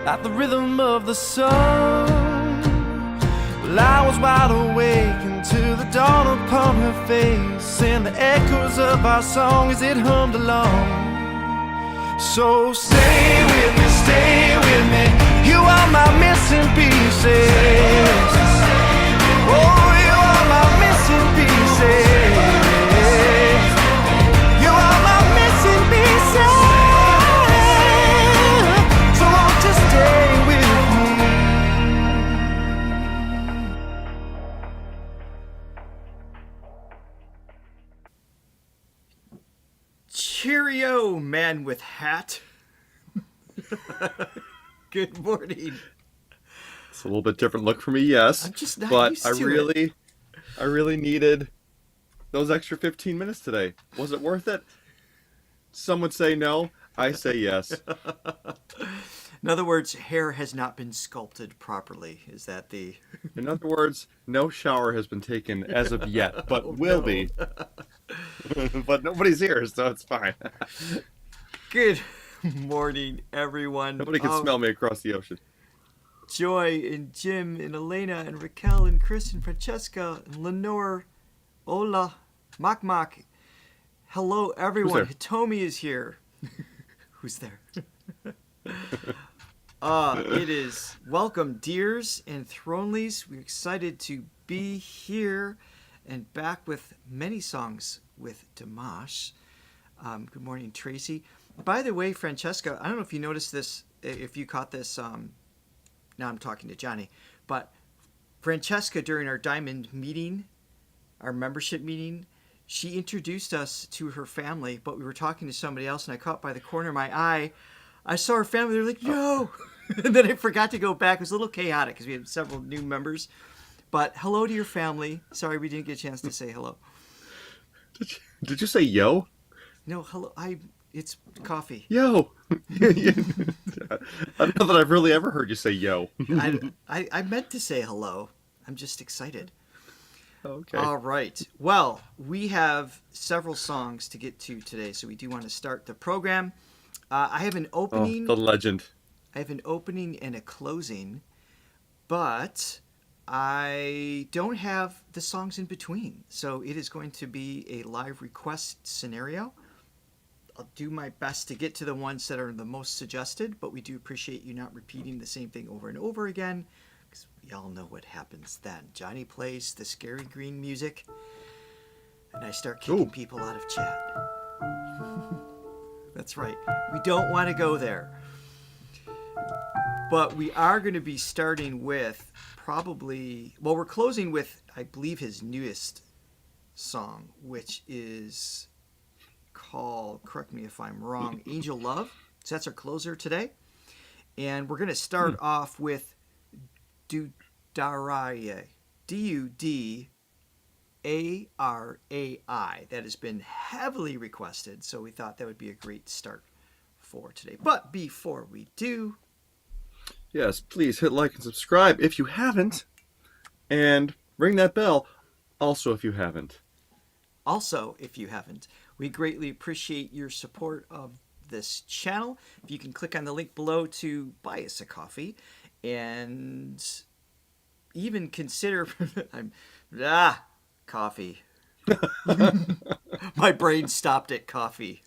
at the rhythm of the sun. Well, I was wide awake until the dawn upon her face, and the echoes of our song as it hummed along. So stay with me, you are my missing pieces. Oh, you are my missing pieces. You are my missing pieces. So won't you stay with me? Cheerio, man with hat. Good morning. It's a little bit different look for me, yes. I'm just not but used I to really, I really needed those extra 15 minutes today. Was it worth it? Some would say no. I say yes. In other words, hair has not been sculpted properly. Is that the... In other words, no shower has been taken as of yet, but will be. But nobody's here, so it's fine. Good morning, everyone. Nobody can smell me across the ocean. Joy and Jim and Elena and Raquel and Chris and Francesca and Lenore. Hola. Mak Mak. Hello, everyone. Hitomi is here. Who's there? It is welcome, dears and thronelies. We're excited to be here and back with many songs with Dimash. Good morning, Tracy. By the way, Francesca, I don't know if you noticed this, if you caught this. Now I'm talking to Johnny, but Francesca, during our Diamond meeting, our membership meeting, she introduced us to her family, but we were talking to somebody else, and I caught by the corner of my eye, I saw her family. They were like, yo! And then I forgot to go back. It was a little chaotic because we had several new members. But hello to your family. Sorry we didn't get a chance to say hello. Did you say yo? No, hello. It's coffee. Yo! I don't know that I've really ever heard you say yo. I meant to say hello. I'm just excited. Okay. All right. Well, we have several songs to get to today, so we do want to start the program. I have an opening. Oh, the legend. I have an opening and a closing, but I don't have the songs in between. So it is going to be a live request scenario. I'll do my best to get to the ones that are the most suggested, but we do appreciate you not repeating the same thing over and over again, because we all know what happens then. Johnny plays the scary green music, and I start kicking people out of chat. That's right. We don't want to go there. But we are going to be starting with we're closing with, I believe, his newest song, which is called, correct me if I'm wrong, Angel Love. So that's our closer today. And we're going to start off with Dudarai. Dudarai. That has been heavily requested, so we thought that would be a great start for today. But before we do... Yes, please hit like and subscribe if you haven't. And ring that bell also if you haven't. Also, if you haven't, we greatly appreciate your support of this channel. If you can click on the link below to buy us a coffee, and even consider coffee. My brain stopped at coffee.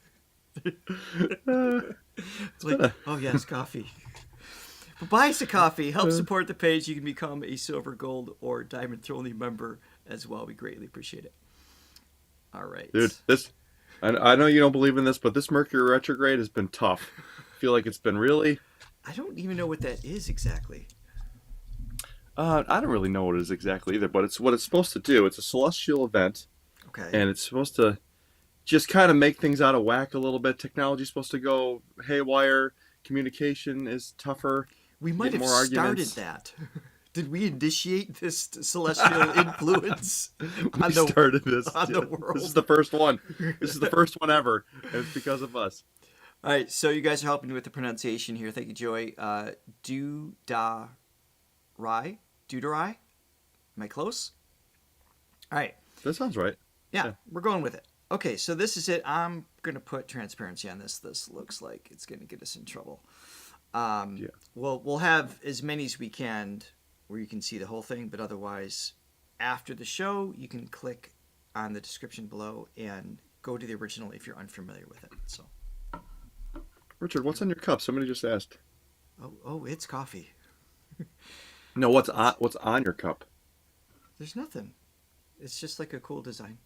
It's like, oh yes, coffee. But buy us a coffee. Help support the page. You can become a silver, gold, or diamond throne member as well. We greatly appreciate it. All right. Dude, I know you don't believe in this, but this Mercury retrograde has been tough. I feel like it's been really... I don't even know what that is exactly. I don't really know what it is exactly either, but it's what it's supposed to do. It's a celestial event. Okay. And it's supposed to just kind of make things out of whack a little bit. Technology's supposed to go haywire. Communication is tougher. We might have started that. Did we initiate this celestial influence on the world? This is the first one. This is the first one ever. And it's because of us. All right, so you guys are helping me with the pronunciation here. Thank you, Joy. Dudarai? Dudarai? Am I close? All right. That sounds right. Yeah, we're going with it. Okay, so this is it. I'm going to put transparency on this. This looks like it's going to get us in trouble. Yeah. We'll have as many as we can where you can see the whole thing, but otherwise, after the show, you can click on the description below and go to the original if you're unfamiliar with it. So, Richard, what's on your cup? Somebody just asked. oh, it's coffee. No, what's on your cup? There's nothing. It's just like a cool design.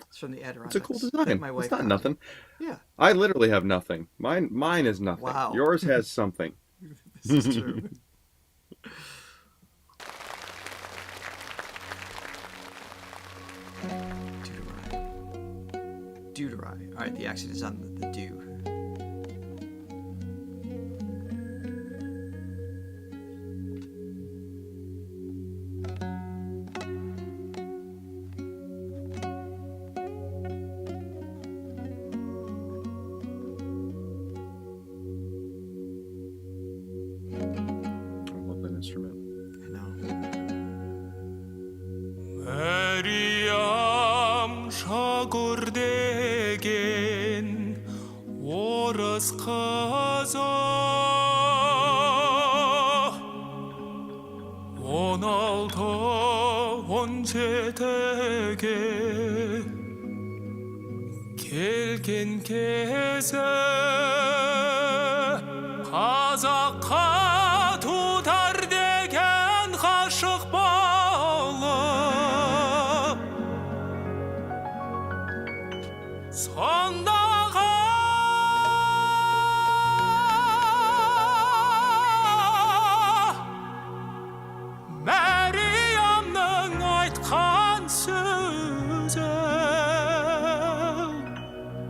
It's from the Adirondacks. It's a cool design. My wife It's not got me. nothing. Yeah, I literally have nothing. Mine is nothing. Wow. Yours has something. this is true. Dudarai. All right, the accent is on the do. I love that instrument. I know. Meryem şagurdegen orası kaza 16 17'ge kelgen keze Kazak'a tutar degen kaşık balı Sondağa Meryem'nin aytkan sözü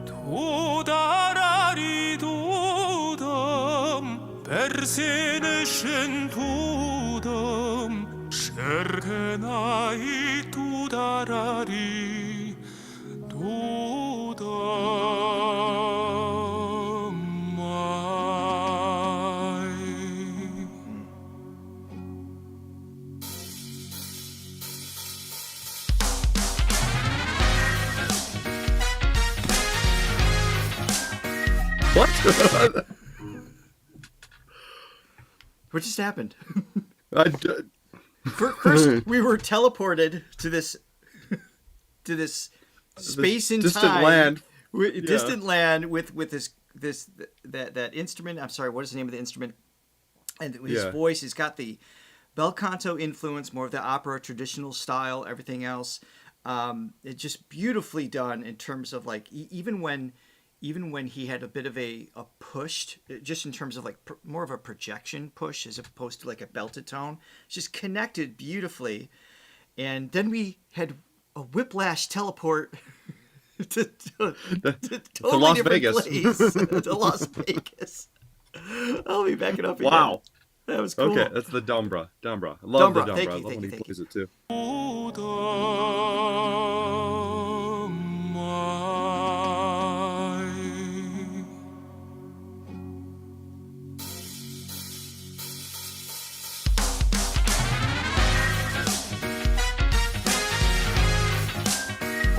Dudarari dudum Bersin için dudum Şerken ait dudarari dudum ay. What? What just happened? I First, we were teleported to this space and distant time land. distant land with that instrument. I'm sorry, what is the name of the instrument? And his Yeah. voice has got the bel canto influence, more of the opera traditional style. Everything else, it's just beautifully done in terms of like even when he had a bit of a push, just in terms of like more of a projection push as opposed to like a belted tone, it's just connected beautifully. And then we had a whiplash teleport to totally Las different Vegas. place, to Las Vegas. I'll be backing up again. Wow. That was cool. Okay, that's the Dumbra. I love the Dumbra, Dumbra. thank I you, love thank when you, he thank plays it too. Dudum ay.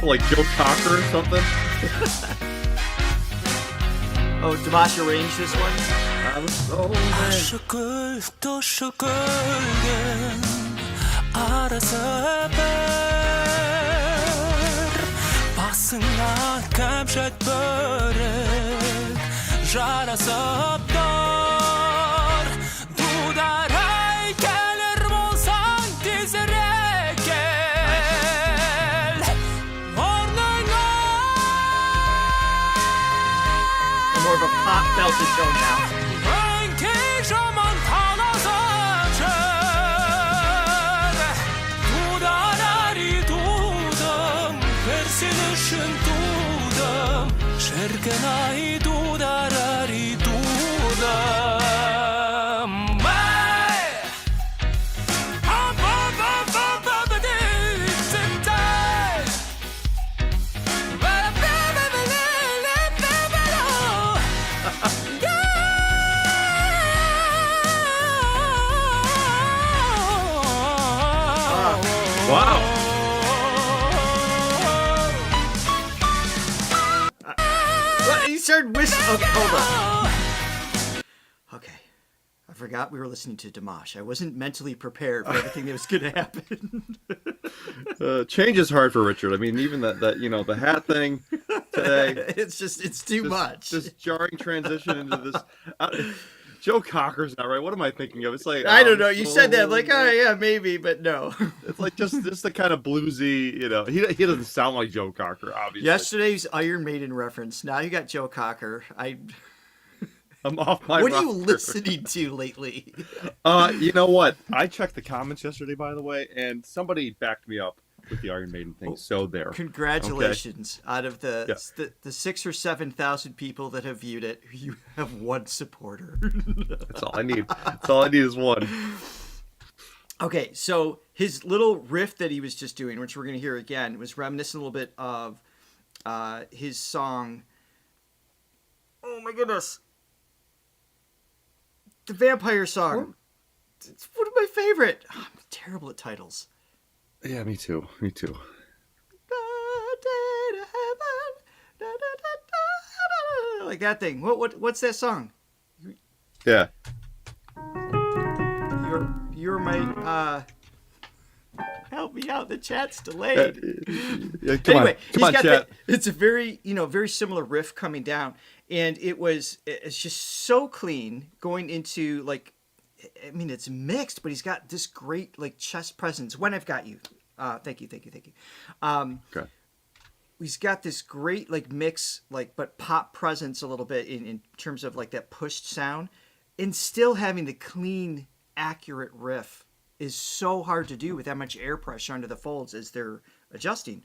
Like Joe Cocker or something. Oh, Dimash arranged this one? I was so mad. Şıkıl to şıkılgen arası bir Basına kemşet börek jarası dar Dudaray gelir bolsan dizerek gel Ornuna More of a pop belted tone now. Önki zaman talazacak Dudarari dudum Versin ışın dudum Şerkenay dudarari dudum Vay! Hop hop hop hop hop diksinler Wow. What? He started whistling. Okay, hold on. Okay. forgot we were listening to Dimash. I wasn't mentally prepared for everything that was going to happen. Change is hard for Richard. I mean, even that the hat thing today. It's too much. This jarring transition into this. Joe Cocker's not right. What am I thinking of? It's like I don't know. You said that like, oh yeah, maybe, but no. It's like just the kind of bluesy. He doesn't sound like Joe Cocker, obviously. Yesterday's Iron Maiden reference. Now you got Joe Cocker. I'm off my. What rocker. are you listening to lately? You know what? I checked the comments yesterday, by the way, and somebody backed me up with the Iron Maiden thing. So there. Congratulations! Okay. Out of the 6,000 or 7,000 people that have viewed it, you have one supporter. That's all I need. That's all I need is one. Okay, so his little riff that he was just doing, which we're going to hear again, was reminiscent a little bit of his song. Oh my goodness! The vampire song. It's one of my favorite. Oh, I'm terrible at titles. Yeah, me too. Me too. Like that thing. What's that song? Yeah. You're my help me out. The chat's delayed. Come on, chat. It's a very very similar riff coming down, and it's just so clean going into like. I mean, it's mixed, but he's got this great like chest presence. When I've got you, thank you. Okay. He's got this great like mix, like but pop presence a little bit in terms of like that pushed sound, and still having the clean, accurate riff is so hard to do with that much air pressure under the folds as they're adjusting.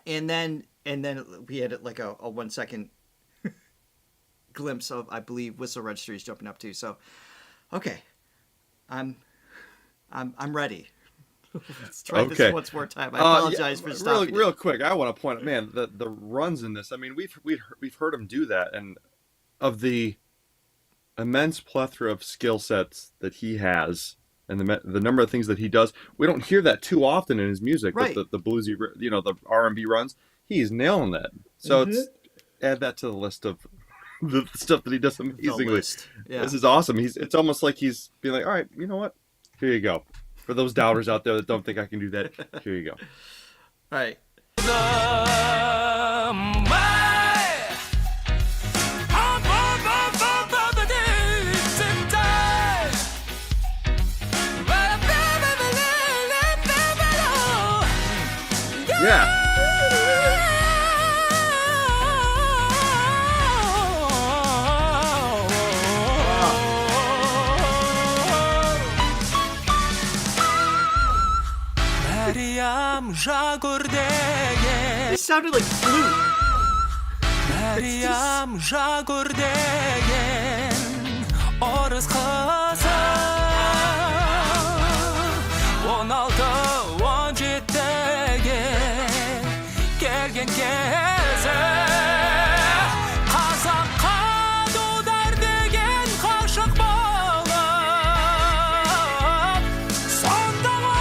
And then we had like a 1 second glimpse of, I believe, whistle registry is jumping up too. So. Okay, I'm ready. Let's try this once more time. I apologize for stopping. Real quick, I want to point out, man, the runs in this. I mean, we've heard him do that, and of the immense plethora of skill sets that he has, and the number of things that he does, we don't hear that too often in his music. Right. The bluesy, the R&B runs, he's nailing that. So add that to the list of. The stuff that he does amazingly. Yeah. This is awesome. It's almost like he's being like, all right, you know what? Here you go. For those doubters out there that don't think I can do that, here you go. All right. Yeah. It sounded like flute. Maryam Jagurdegen Oruz kızı 16-17'deki Gergin geze Kazakka dudar degen kaşık bağlar Sondama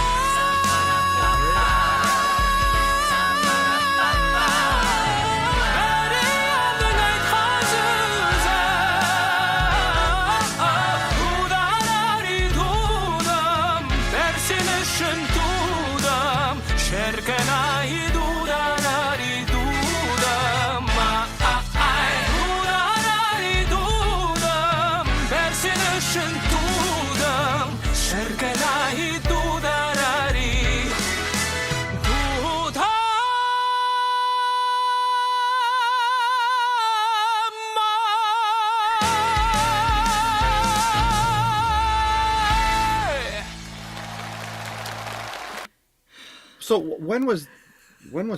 So when was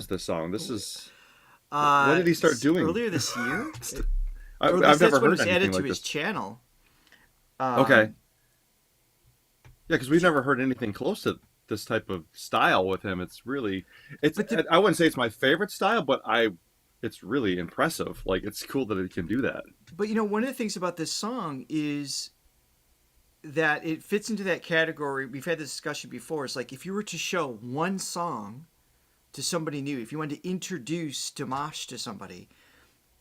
this song? This is when did he start doing? Earlier this year. I've never heard anything anything to like his this. channel. Okay. Yeah, because we've never heard anything close to this type of style with him. It's I wouldn't say it's my favorite style, but it's really impressive. Like, it's cool that he can do that. But one of the things about this song is that it fits into that category. We've had this discussion before. It's like if you were to show one song to somebody new, if you wanted to introduce Dimash to somebody,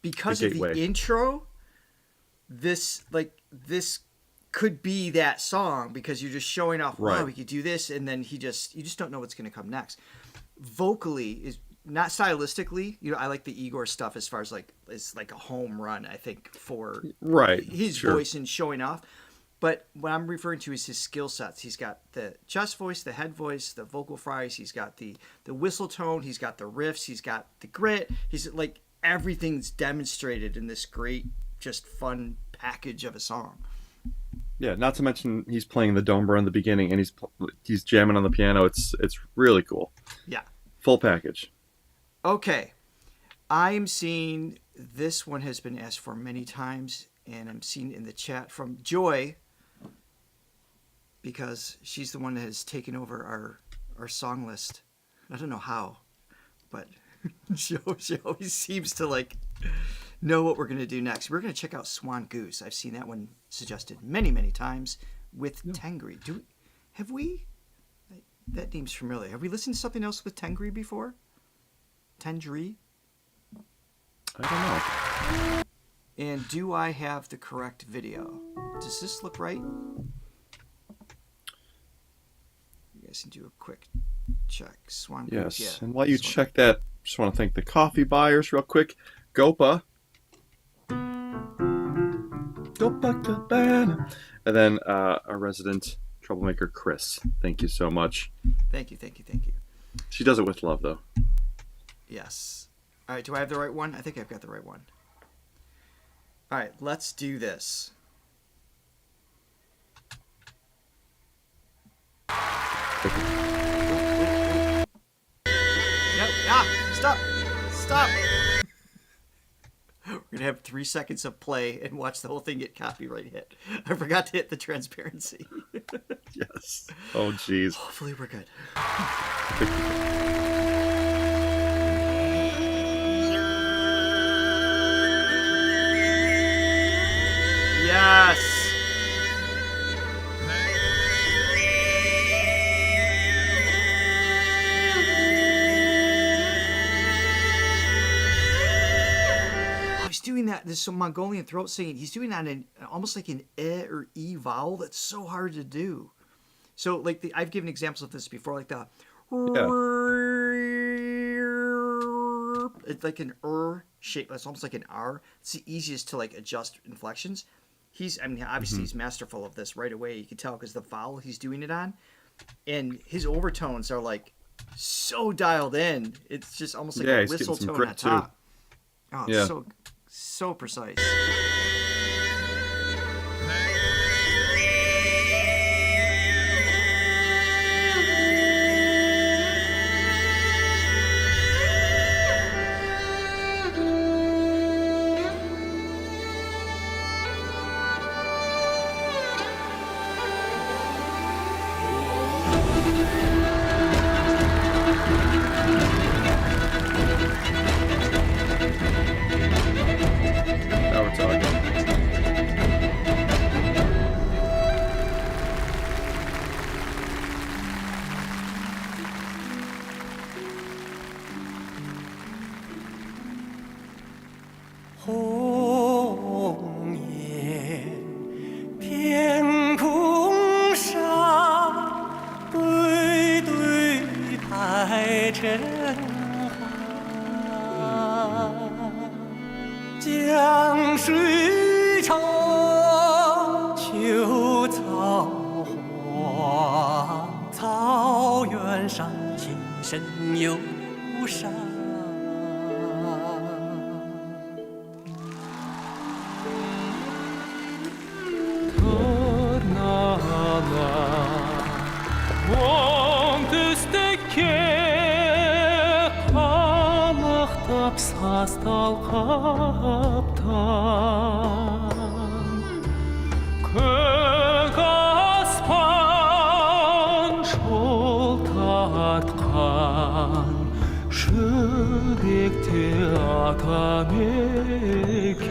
because of the intro, this could be that song because you're just showing off, wow, Right. we could do this, and then you just don't know what's going to come next. Vocally is not stylistically, I like the Igor stuff as far as like it's like a home run, I think, for Right. his Sure. voice and showing off. But what I'm referring to is his skill sets. He's got the chest voice, the head voice, the vocal fries. He's got the whistle tone. He's got the riffs. He's got the grit. He's like everything's demonstrated in this great, just fun package of a song. Yeah, not to mention he's playing the dobro in the beginning, and he's jamming on the piano. It's really cool. Yeah. Full package. Okay. I'm seeing this one has been asked for many times, and I'm seeing in the chat from Joy, because she's the one that has taken over our song list. I don't know how, but she always seems to like know what we're going to do next. We're going to check out Swan Goose. I've seen that one suggested many, many times with Tengri. Have we? That name's familiar. Have we listened to something else with Tengri before? Tengri? I don't know. And do I have the correct video? Does this look right? You guys can do a quick check. Swan Goose, Yes, yeah. and while you Swan- check that, just want to thank the coffee buyers real quick. Gopa. Gopa Cabana. And then our resident troublemaker, Chris. Thank you so much. Thank you. She does it with love, though. Yes. All right, do I have the right one? I think I've got the right one. All right, let's do this. Yep. Stop. We're going to have 3 seconds of play and watch the whole thing get copyright hit. I forgot to hit the transparency. Yes. Oh, jeez. Hopefully we're good. Yes. Oh, he's doing that. There's some Mongolian throat singing. He's doing that in almost like an or e vowel. That's so hard to do. So like I've given examples of this before, like the it's like an shape. It's almost like an R. It's the easiest to like adjust inflections. Obviously he's masterful of this right away. You can tell because the vowel he's doing it on, and his overtones are like so dialed in. It's just almost like a he's whistle getting some tone grit, on top. Oh, Yeah. so precise. Now we're talking.红颜天空上，对对排成行。江水长，秋草黄，草原上琴声忧伤。Састал қаптан көк аспан жол тартқан жүректе ата мекен.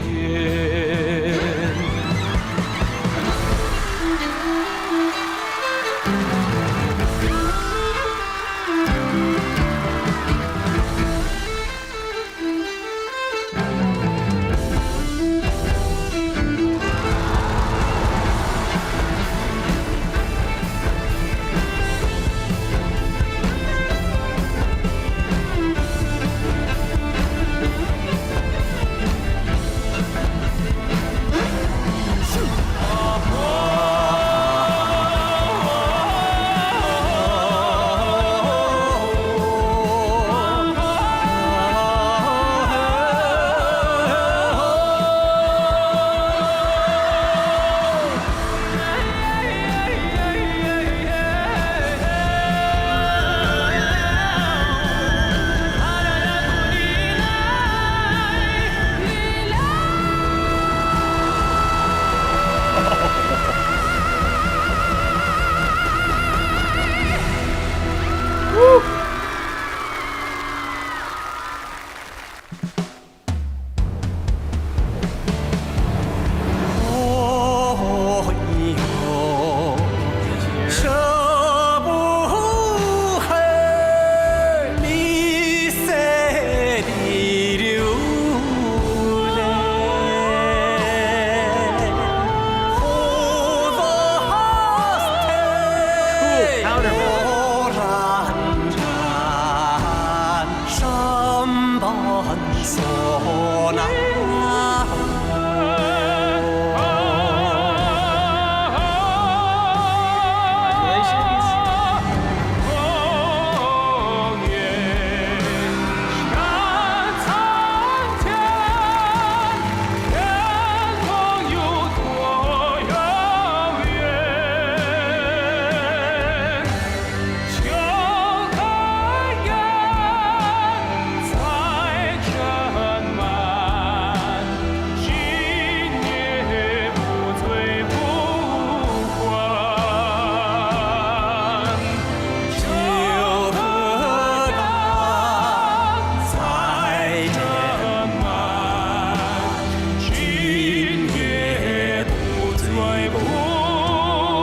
甩破。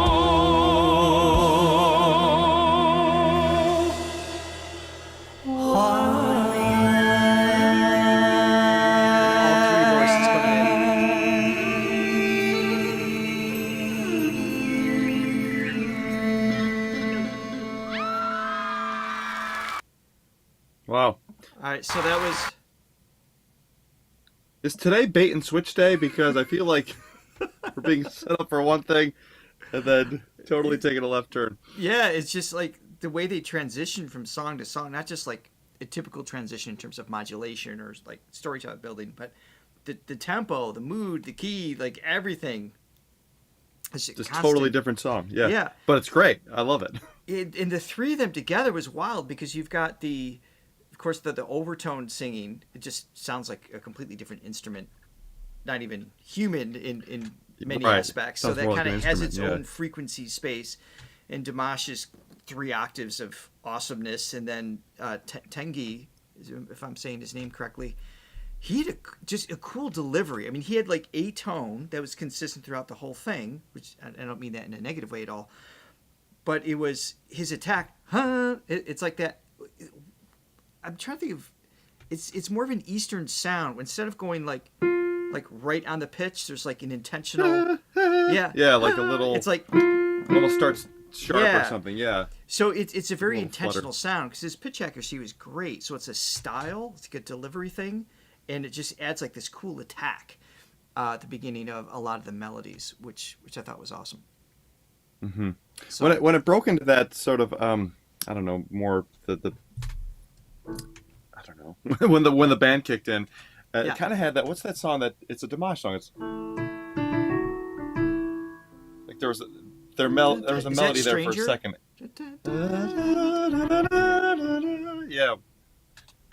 All three voices coming in. Wow. All right, so that was. Is today bait and switch day? Because I feel like we're being set up for one thing and then totally taking a left turn. Yeah, it's just like the way they transition from song to song, not just like a typical transition in terms of modulation or like storytelling building, but the tempo, the mood, the key, like everything. It's Just constant. totally different song. Yeah. Yeah. But it's great. I love it. And the three of them together was wild because you've got of course, the overtone singing. It just sounds like a completely different instrument, not even human in many Right. aspects. Sounds So that more like kind an of has its instrument, yeah. own frequency space. And Dimash's 3 octaves of awesomeness, and then Tengri, if I'm saying his name correctly, he had just a cool delivery. I mean, he had like a tone that was consistent throughout the whole thing, which I don't mean that in a negative way at all. But it was his attack. It's like that. I'm trying to think of. It's more of an Eastern sound. Instead of going like right on the pitch, there's like an intentional. Yeah. Yeah, like a little. It's like. Almost starts sharp or Yeah. something. Yeah. So it's a very little intentional sound because his pitch accuracy was great. So it's a style, it's like a delivery thing, and it just adds like this cool attack at the beginning of a lot of the melodies, which I thought was awesome. Mm-hmm. So, When it broke into that sort of I don't know, more the I don't know when the band kicked in, Yeah. it kind of had that. What's that song that it's a Dimash song? It's like there was a melody Is that there for a Stranger? second. Yeah.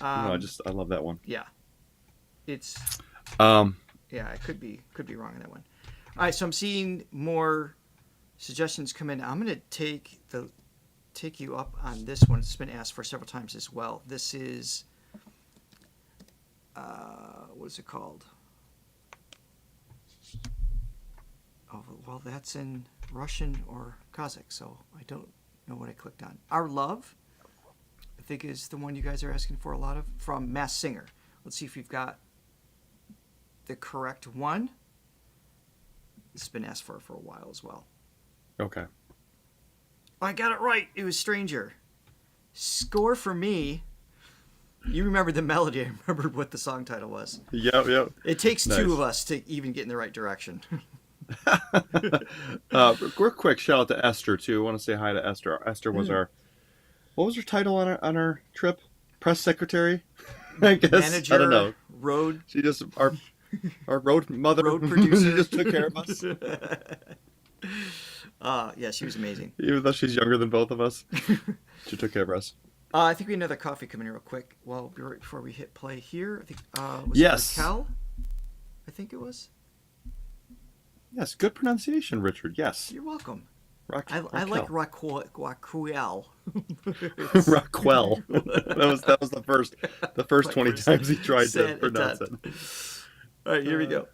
No, I love that one. Yeah, it's Um, yeah, I could be wrong on that one. All right, so I'm seeing more suggestions come in. I'm gonna take you up on this one. It's been asked for several times as well. This is what is it called? Oh well, that's in Russian or Kazakh, so I don't know what I clicked on. Our Love, I think, is the one you guys are asking for a lot of, from Mass Singer. Let's see if we've got the correct one. It's been asked for a while as well. okay. I got it right. It was Stranger. Score for me. You remembered the melody. I remembered what the song title was. Yep. It takes Nice. two of us to even get in the right direction. Real quick shout out to Esther too. I want to say hi to Esther. Esther was what was her title on our trip? Press secretary, I guess. Manager, I don't know. road She just our road mother. road producer. She just took care of us, yeah, she was amazing. even though she's younger than both of us. She took care of us. I think we had another coffee coming in real quick. Well, right before we hit play here, I think was Yes. it Raquel? I think it was. Yes, good pronunciation, Richard. Yes, You're welcome. Raquel. I like Raquel. Raquel. That was the first Like 20 first times he tried to said it pronounce it. done. All right, here we go.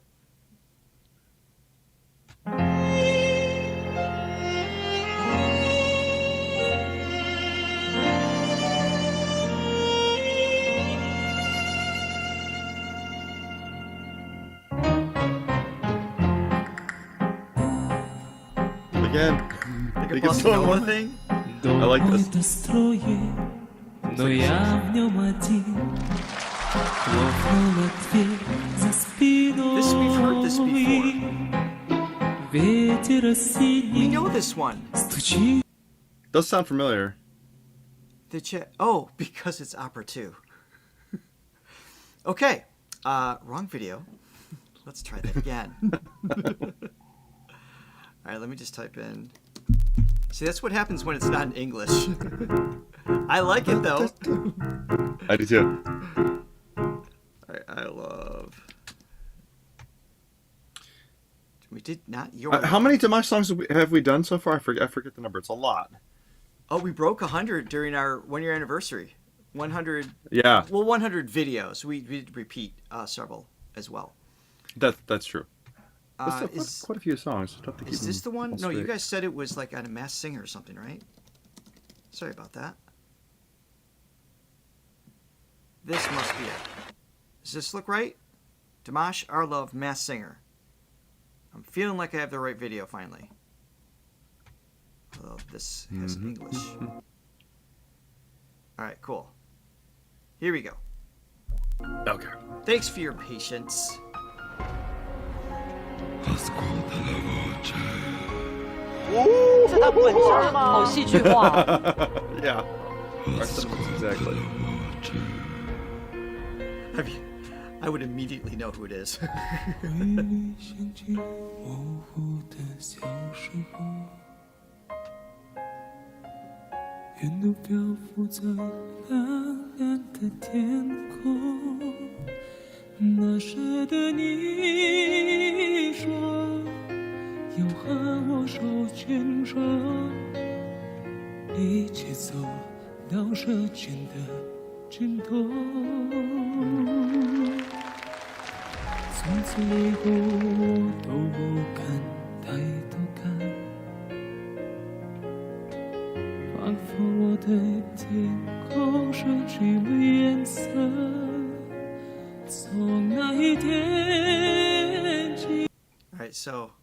Again, Like a biggest bossa song nova one. thing. I like this. Это строе, но я в нем один. Хлопнула дверь за спиной. We've heard this before. Ветер We осенний know this one. стучит. Does sound familiar. Oh, because it's opera 2. Okay, wrong video. Let's try that again. All right, let me just type in. See, that's what happens when it's not in English. I like it though. I do too. I love. We did not your. How many Dimash songs have we done so far? I forget the number. It's a lot. Oh, we broke 100 during our 1-year anniversary. 100. Yeah, Well, 100 videos. We did repeat several as well. that's true. Quite a few songs. Tough to keep Is this the one? all No, you straight. guys said it was like on a Masked Singer or something, right? Sorry about that. This must be it. Does this look right? Dimash, Our Love, Masked Singer. I'm feeling like I have the right video finally. Although this has English. Alright, cool. Here we go. Okay. Thanks for your patience. 这他本身好戏剧化哦。 Yeah. Our sentiments, exactly. I would immediately know who it is. 回忆掀起模糊的小时候，云都漂浮在蓝蓝的天空。那时的你说要和我手牵手，一起走到时间的尽头。从此以后我都不敢抬头看，仿佛我的天空失去了颜色。从那一天起。 Alright, so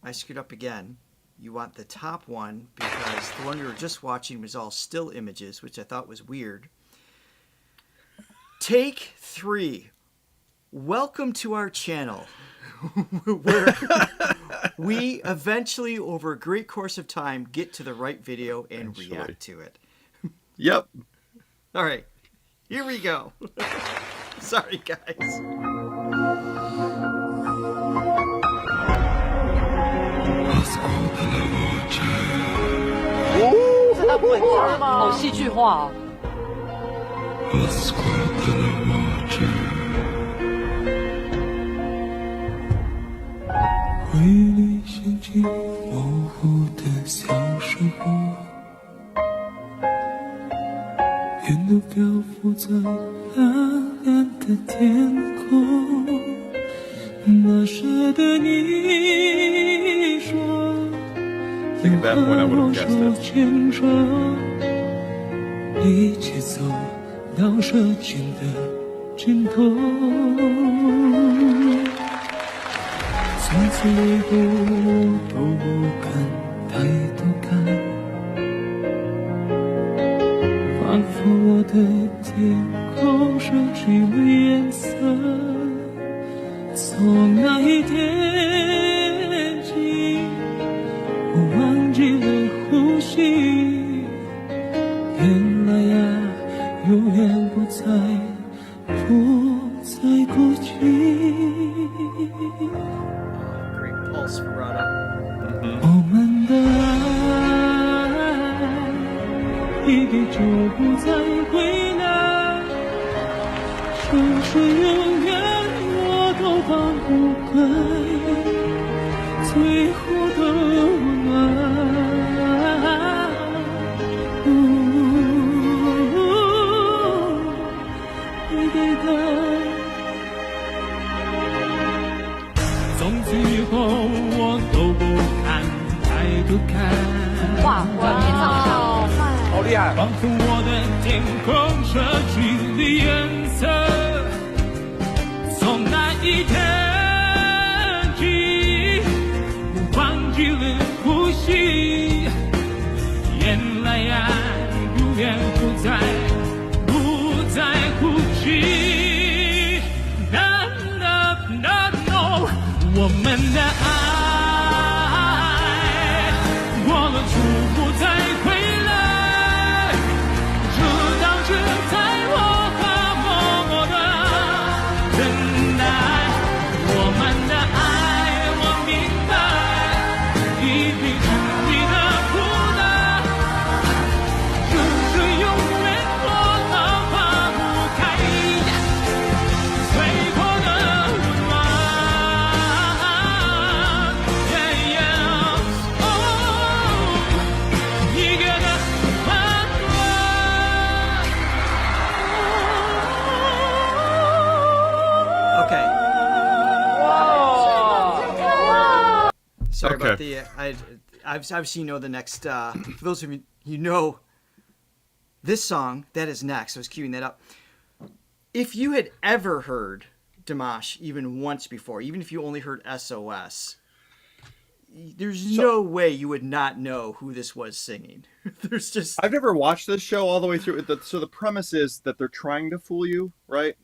I screwed up again. You want the top one because the one we were just watching was all still images, which I thought was weird. Take 3. Welcome to our channel, where we eventually, over a great course of time, get to the right video and react to it. Yep. All right, here we go. Sorry, guys. 这他本身好戏剧化哦。 回忆掀起模糊的小时候，云都漂浮在蓝蓝的天空。那时的你说 I think at that point I would have guessed 手 it. 牵手，一起走到时间的尽头。从此以后我都不敢抬头看，仿佛我的天空失去了颜色。从那一天起，我忘记了呼吸。原来呀，永远不再哭泣。 Great pulse vibrato. 我们的爱一定就不再回来，生死永远我都放不开，最后的温暖。你给的。 从此以后，我都不敢抬头看。哇，我天上好快，好厉害！仿佛我的天空失去了颜色。从那一天起，我忘记了呼吸。原来呀，永远不再哭泣。 我们的爱过了就不再回来，直到现在我还默默的等待。我们的爱，我明白，一定是你的负担，只是永远我都放不开，最后的温暖。 Okay. Sorry Okay. about the. I've obviously know the next. For those of you know, this song that is next. I was queuing that up. If you had ever heard Dimash even once before, even if you only heard SOS, there's no way you would not know who this was singing. There's just. I've never watched this show all the way through. So the premise is that they're trying to fool you, right?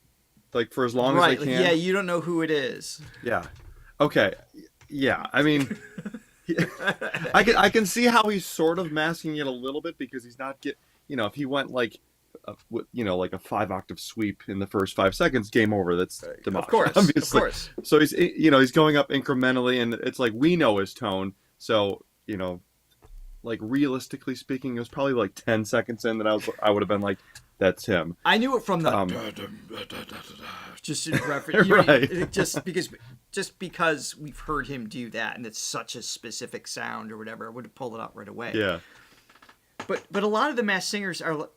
Like for as long as they can. Yeah, you don't know who it is. Yeah. Okay. Yeah. I mean, I can see how he's sort of masking it a little bit because he's not if he went like, like a 5-octave sweep in the first 5 seconds, game over. That's Dimash, Of course. obviously. Of course. So he's going up incrementally, and it's like we know his tone. So like realistically speaking, it was probably like 10 seconds in that I would have been like, that's him. I knew it from the just in reference, Right. just because we've heard him do that, and it's such a specific sound or whatever, I would have pulled it out right away. Yeah. But a lot of the masked singers are,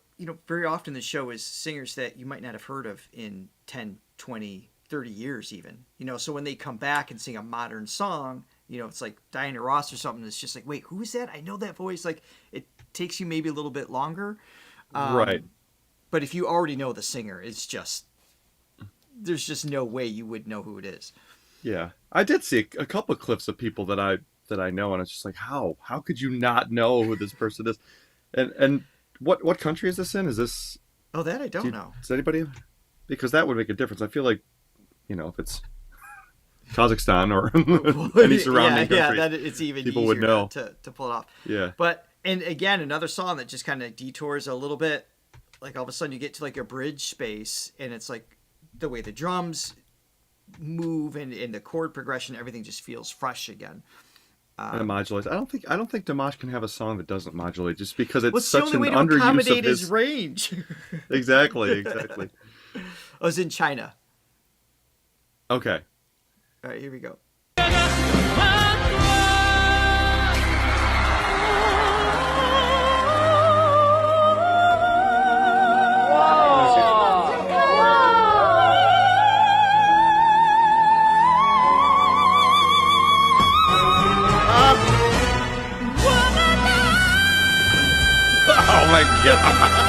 very often the show is singers that you might not have heard of in 10, 20, 30 years even. So when they come back and sing a modern song, it's like Diana Ross or something. It's just like, wait, who is that? I know that voice. Like, it takes you maybe a little bit longer. Right. But if you already know the singer, it's just, there's just no way you would know who it is. Yeah. I did see a couple of clips of people that I know, and it's just like, how could you not know who this person is? And what country is this in? Is this? Oh, that I don't know. Does anybody? Because that would make a difference. I feel like, if it's Kazakhstan or any surrounding country, that it's even people easier would know. To pull it off. Yeah. But and again, another song that just kind of detours a little bit. Like all of a sudden you get to like a bridge space, and it's like the way the drums move and the chord progression, everything just feels fresh again. And it modulates. I don't think Dimash can have a song that doesn't modulate, just because it's What's the such only an way to underuse accommodate of his range? Exactly. I was in China. Okay. All right, here we go. Oh my god.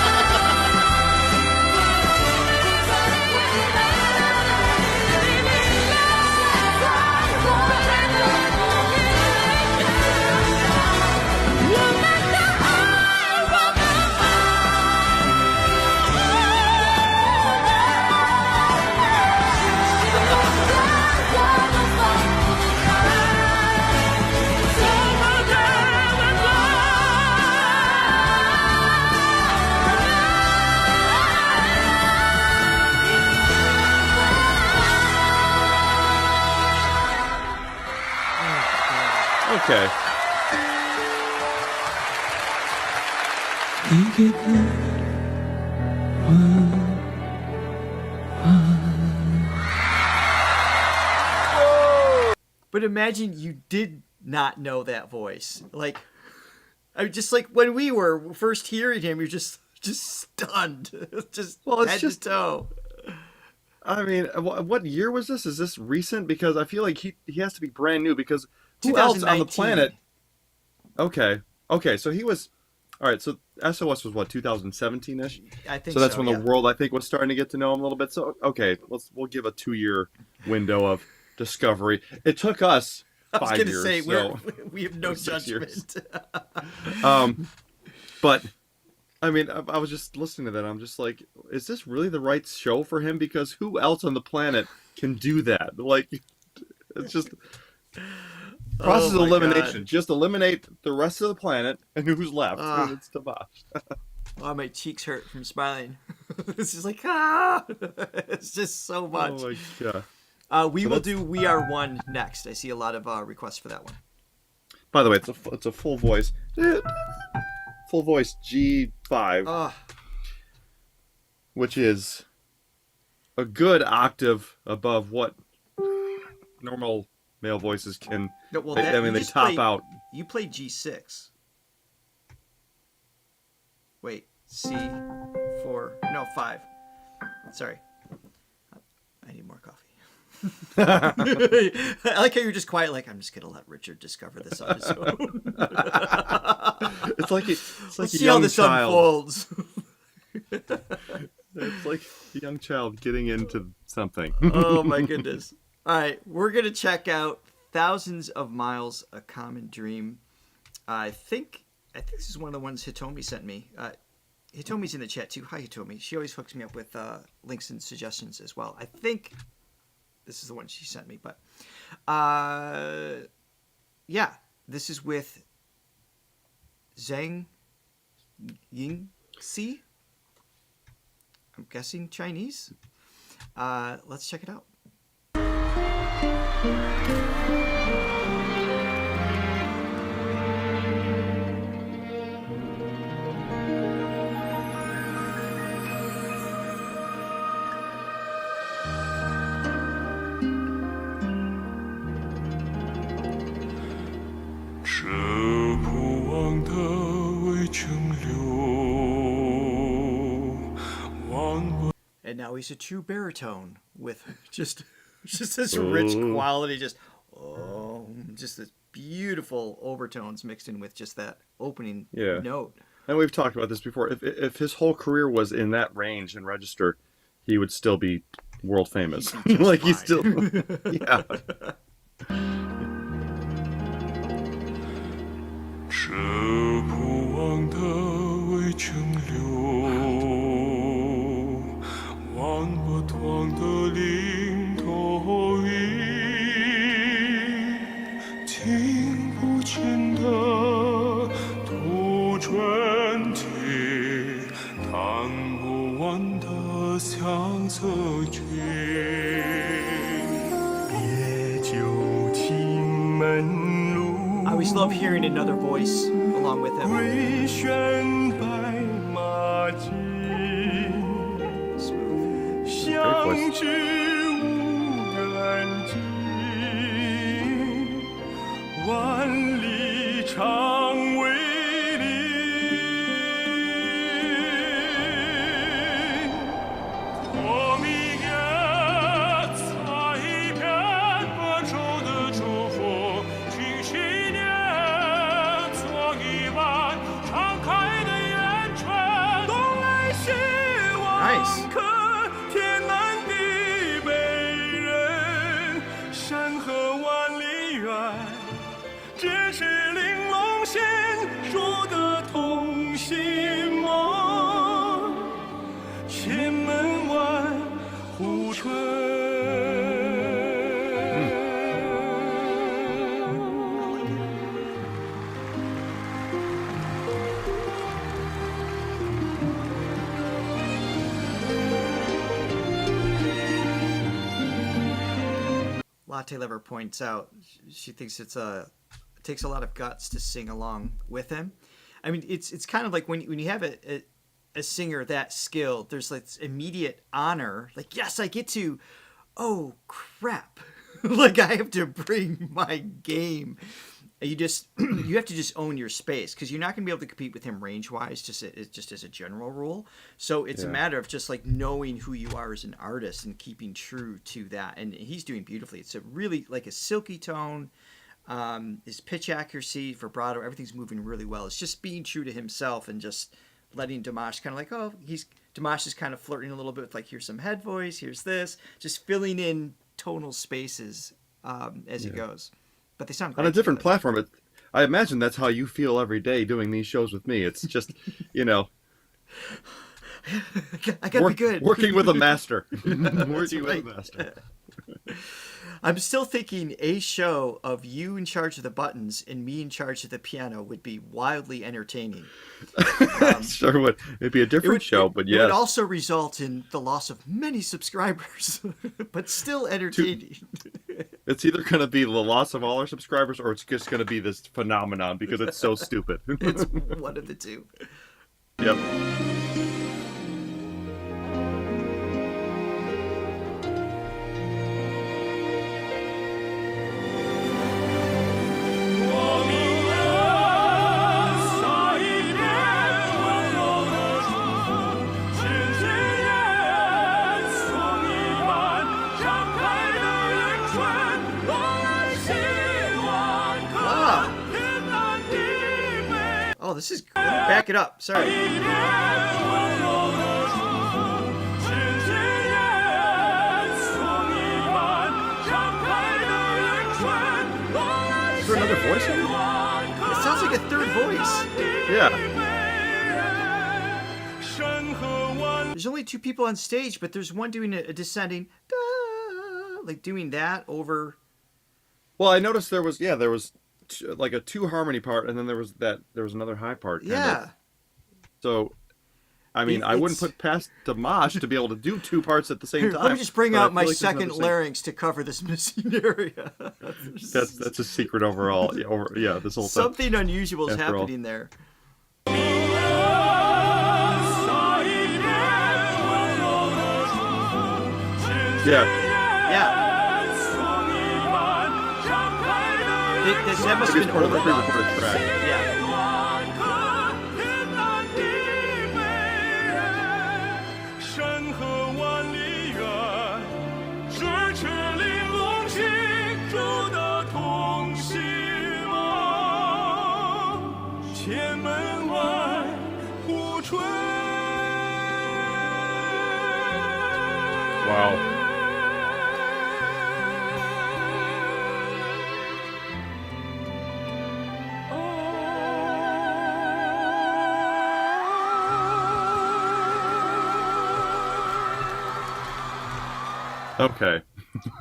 Okay. But imagine you did not know that voice. Like, just like when we were first hearing him, you're just stunned. Just head to toe. I mean, what year was this? Is this recent? Because I feel like he has to be brand new, because who else on the 2019. planet? Okay, so he was... All right, so SOS was what, 2017-ish? I think so. That's when yeah. the world, I think, was starting to get to know him a little bit. So, okay, we'll give a 2-year window of discovery. It took us 5 years. I was going to say, so, we have no 6 years. judgment. But, I mean, I was just listening to that. I'm just like, is this really the right show for him? Because who else on the planet can do that? Like, it's just... Process of elimination. God. Just eliminate the rest of the planet, and who's left? And it's Dimash. Oh, my cheeks hurt from smiling. This is like, it's just so much. Oh my god. We will do We Are One next. I see a lot of requests for that one. By the way, it's a full voice. Full voice G5, which is a good octave above what normal male voices can. No, well, they top out. You played G6. Wait, C4. No, 5. Sorry. I need more coffee. I like how you're just quiet, like, I'm just gonna let Richard discover this on his own. It's like Let's a see how young this child. unfolds. It's like a young child getting into something. Oh my goodness. All right, we're gonna check out Thousands of Miles, A Common Dream. I think this is one of the ones Hitomi sent me. Hitomi's in the chat too. Hi, Hitomi. She always hooks me up with links and suggestions as well. I think this is the one she sent me, but yeah, this is with Zhang Yingxi. I'm guessing Chinese. Let's check it out. 这不忘的渭城流，忘不 And now he's a true baritone with just this rich quality, just this beautiful overtones mixed in with just that opening Yeah. note. And we've talked about this before. If his whole career was in that range and register, he would still be world famous. He'd be just Like he's fine. still, yeah. 这不忘的渭城流，望不断的领头鱼，听不见的杜鹃啼，弹不完的相思曲。别就青门路。 I always love hearing another voice along with him. 回旋白马驹，相知无远近，万里长为邻。我明月采一片温柔的祝福，听新年。 做一碗敞开的圆圈，东来西往 Nice. 看天南地北人，山河万里远，只是玲珑线说的同心梦，千门万户春。 Latte Lover points out she thinks it takes a lot of guts to sing along with him. I mean, it's kind of like when you have a singer that skilled, there's like this immediate honor. Like, yes, I get to. Oh crap! Like I have to bring my game. You have to just own your space because you're not going to be able to compete with him range wise, just as a general rule. So it's a matter of just like knowing who you are as an artist and keeping true to that. And he's doing beautifully. It's a really like a silky tone. His pitch accuracy, vibrato, everything's moving really well. It's just being true to himself and just letting Dimash kind of like, Dimash is kind of flirting a little bit with like, here's some head voice, here's this, just filling in tonal spaces as he goes. But they sound great On a different together. platform, I imagine that's how you feel every day doing these shows with me. It's just, I gotta be good. Working with a master. Working right. with a master. I'm still thinking a show of you in charge of the buttons and me in charge of the piano would be wildly entertaining. Sure would. It'd be a different show, but It yes. would also result in the loss of many subscribers, but still entertaining. It's either going to be the loss of all our subscribers or it's just going to be this phenomenon because it's so stupid. It's one of the two. Yep. this is back it up. Sorry. Is there another voice in it? It sounds like a third voice. Yeah. There's only 2 people on stage, but there's one doing a descending, da, like doing that over. Well, I noticed there was like a 2 harmony part, and then there was another high part. Yeah. So, I mean, I wouldn't put past Dimash to be able to do 2 parts at the same time. Let me just bring but I out feel my like there's second another thing. larynx to cover this missing area. That's a secret overall. Yeah, this whole Something unusual is After all. happening there. Yeah. Yeah. That must have been Part of the overdone. pre-recorded track. Yeah. Wow. Okay.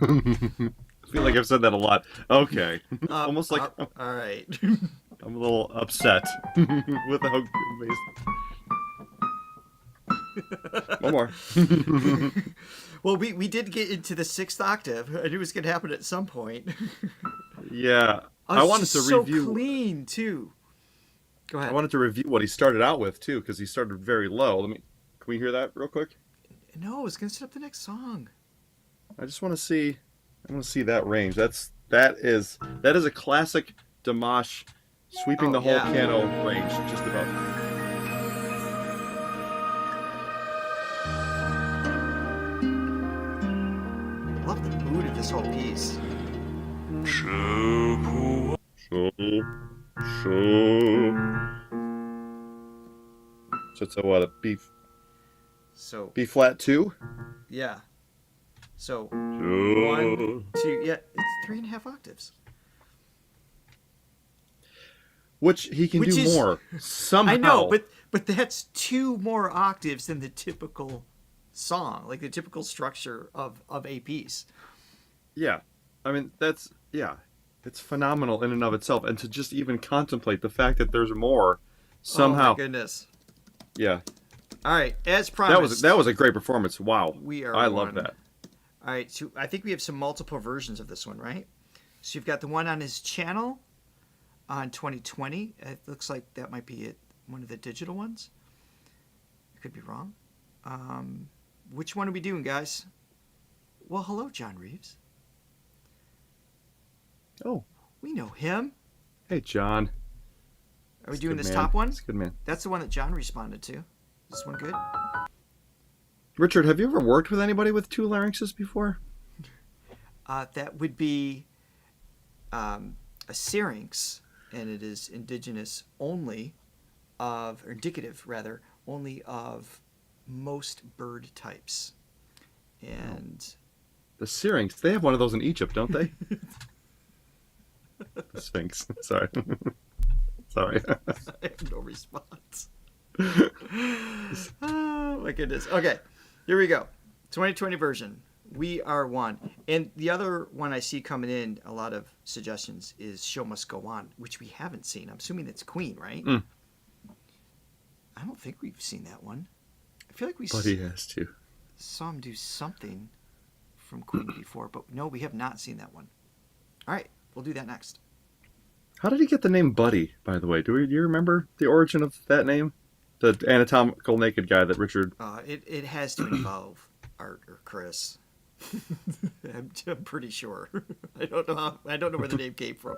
I feel like I've said that a lot. Okay. Almost like all right. I'm a little upset with how amazing. One more. Well, we did get into the 6th octave. I knew it was going to happen at some point. Yeah. Oh, I it's wanted just to so review. clean too. Go ahead. I wanted to review what he started out with too, because he started very low. Can we hear that real quick? No, I was going to set up the next song. I just want to see. I want to see that range. That is a classic Dimash sweeping the whole yeah. piano range, just about. I love the mood of this whole piece. So it's a what, a B So B flat 2? yeah. So 1, 2, yeah, it's 3.5 octaves. Which he can Which do is- more somehow. I know, but that's 2 more octaves than the typical song, like the typical structure of a piece. Yeah, I mean it's phenomenal in and of itself, and to just even contemplate the fact that there's more somehow. Oh my goodness. Yeah, All right, as promised. that was a great performance. Wow, I love one. that. All right, so I think we have some multiple versions of this one, right? So you've got the one on his channel on 2020. It looks like that might be it, one of the digital ones. I could be wrong. Which one are we doing, guys? Well, hello, John Reeves. Oh, We know him. hey John. Are we He's a doing good this man. top one? He's a good man. That's the one that John responded to. Is this one good? Richard, have you ever worked with anybody with 2 larynxes before? That would be a syrinx, and it is indigenous only of, or indicative rather, only of most bird types. And The Syrinx, they have one of those in Egypt, don't they? The Sphinx. Sorry. Sorry. I have no response. Oh my goodness. Okay, here we go. 2020 version. We Are One. And the other one I see coming in, a lot of suggestions, is Show Must Go On, which we haven't seen. I'm assuming it's Queen, right? Mm. I don't think we've seen that one. I feel like we But he has to. saw him do something from Queen before, but no, we have not seen that one. All right, we'll do that next. How did he get the name Buddy, by the way? Do you remember the origin of that name? The anatomical naked guy that Richard... It has to involve Art or Chris. I'm pretty sure. I don't know where the name came from.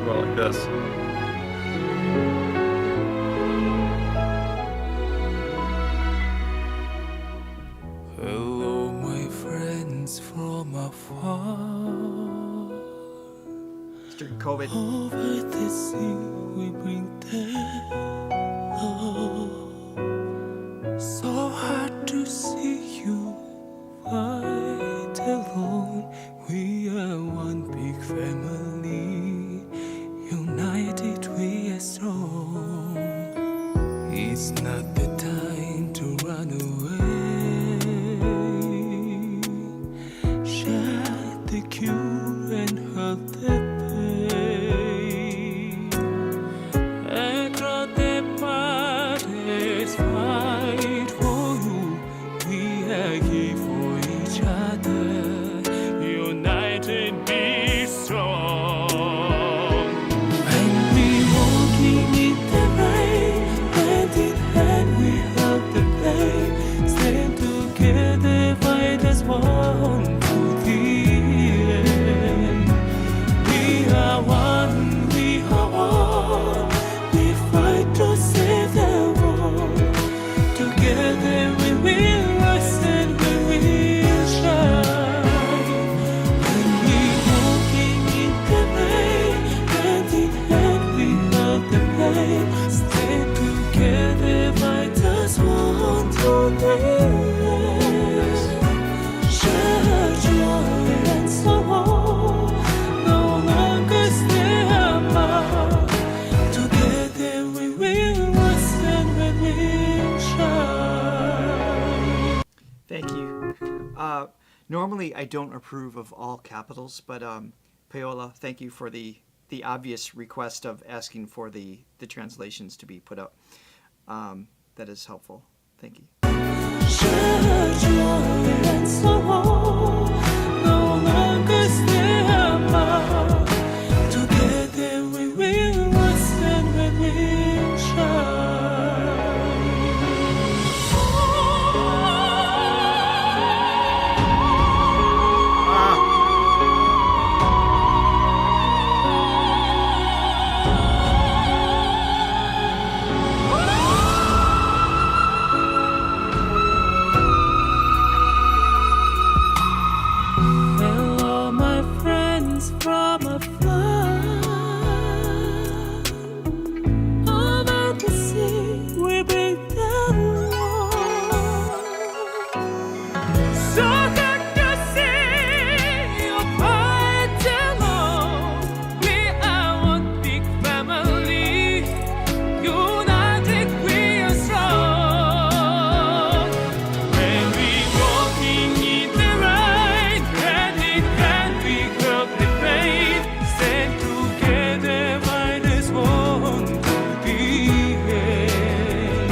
Well, like this. Hello, my friends from afar. It's during COVID. Over the sea we bring them love. So hard to see you fight alone. We are one big family. United we are strong. It's not the time to run away. Share the cure and help the pain. Across the parties, fight for you. We are here for each other. United, be strong. And we walking in the rain, hand in hand we help the pain. Stand together, fight as one to the end. We are one, we are one. We fight to save the world. Together we will rise and we will shine. When we walking in the rain, hand in hand we help the pain. Stand together, fight as one to the end. Share joy and sorrow, no longer stay apart. Together we will rise and we will shine. Thank you. Normally, I don't approve of all capitals, but Paola, thank you for the obvious request of asking for the translations to be put up. That is helpful. Thank you. Share joy and sorrow, no longer stay apart. Together we will rise and we will shine. Hello, my friends from afar. Over the sea, we bring them love. So hard to see you fight alone. We are one big family. United, we are strong. When we walking in the rain, hand in hand we help the pain. Stand together, fight as one to the end.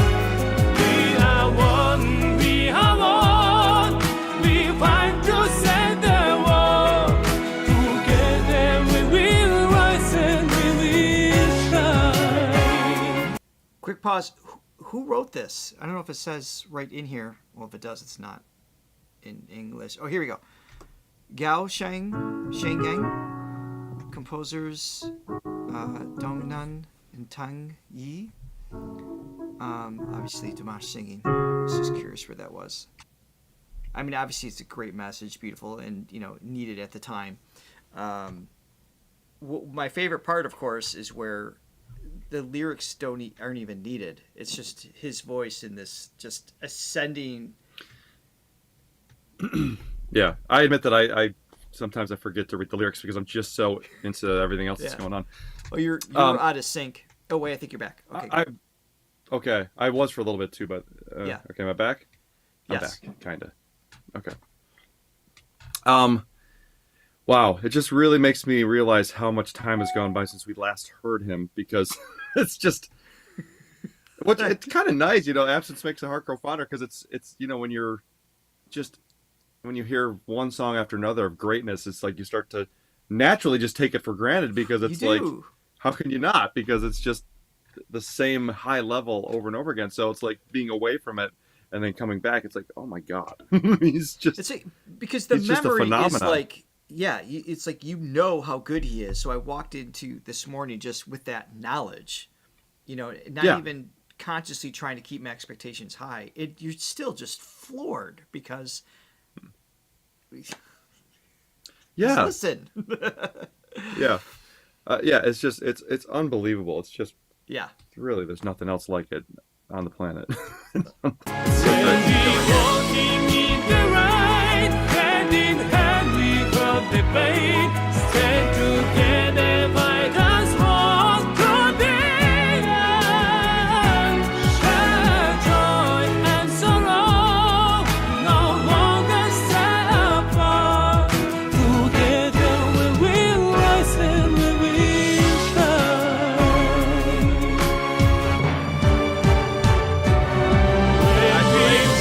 We are one, we are one. We fight to save the world. Together we will rise and we will shine. Quick pause. Who wrote this? I don't know if it says right in here. Well, if it does, it's not in English. Oh, here we go. Gao Shanggang. Composers Dongnan and Tang Yi. Obviously, Dimash singing. I was just curious where that was. I mean, obviously, it's a great message, beautiful, and needed at the time. My favorite part, of course, is where the lyrics aren't even needed. It's just his voice in this just ascending. Yeah, I admit that I sometimes I forget to read the lyrics because I'm just so into everything else that's Yeah. going on. Oh, you're out of sync. Oh wait, I think you're back. Okay. Okay, I was for a little bit too, but Yeah. Okay, am I back? I'm Yes. back, kinda. Okay. Wow, it just really makes me realize how much time has gone by since we last heard him because it's just. It's kind of nice, absence makes the heart grow fonder because it's when you hear one song after another of greatness, it's like you start to naturally just take it for granted because it's like, how can you not? Because it's just the same high level over and over again. So it's like being away from it and then coming back. It's like, oh my God, because the memory is like yeah, it's like you know how good he is. So I walked into this morning just with that knowledge, not Yeah. even consciously trying to keep my expectations high. You're still just floored because Yeah. just listen. Yeah. Yeah, it's just it's unbelievable. It's just Yeah. really there's nothing else like it on the planet. Walking in the rain, hand in hand we cross the pain. Stand together, fight us walk through the end. Share joy and sorrow, no longer stay apart. Together we will rise and we will shine.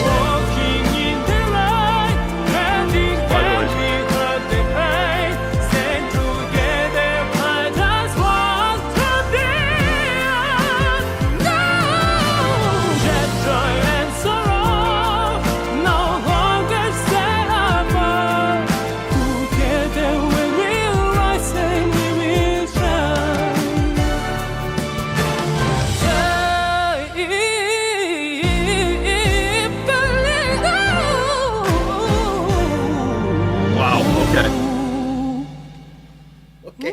Walking in the light, hand in hand we cross the pain. Stand together, fight us walk through the end. No, shed joy and sorrow, no longer stay apart. Together we will rise and we will shine. Wow. Okay. Okay.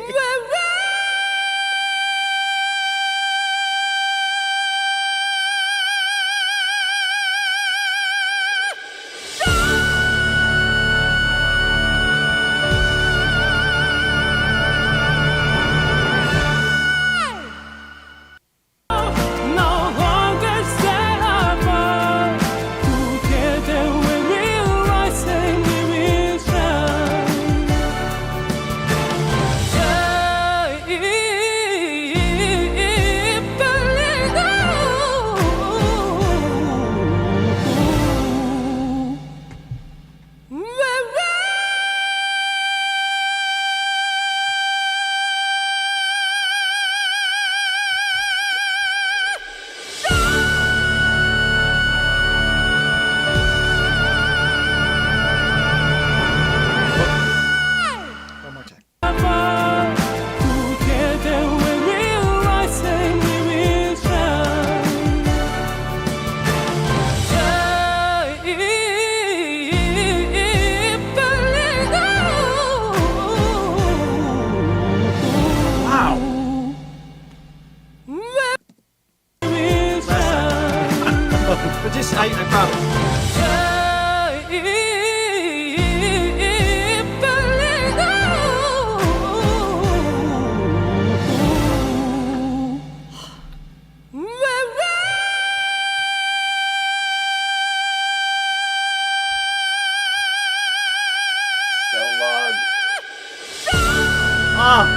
No longer stay apart. Together we will rise and we will shine. One more time. Together we will rise and we will shine. Wow. We'll shine. But just I promise. So long. Ah.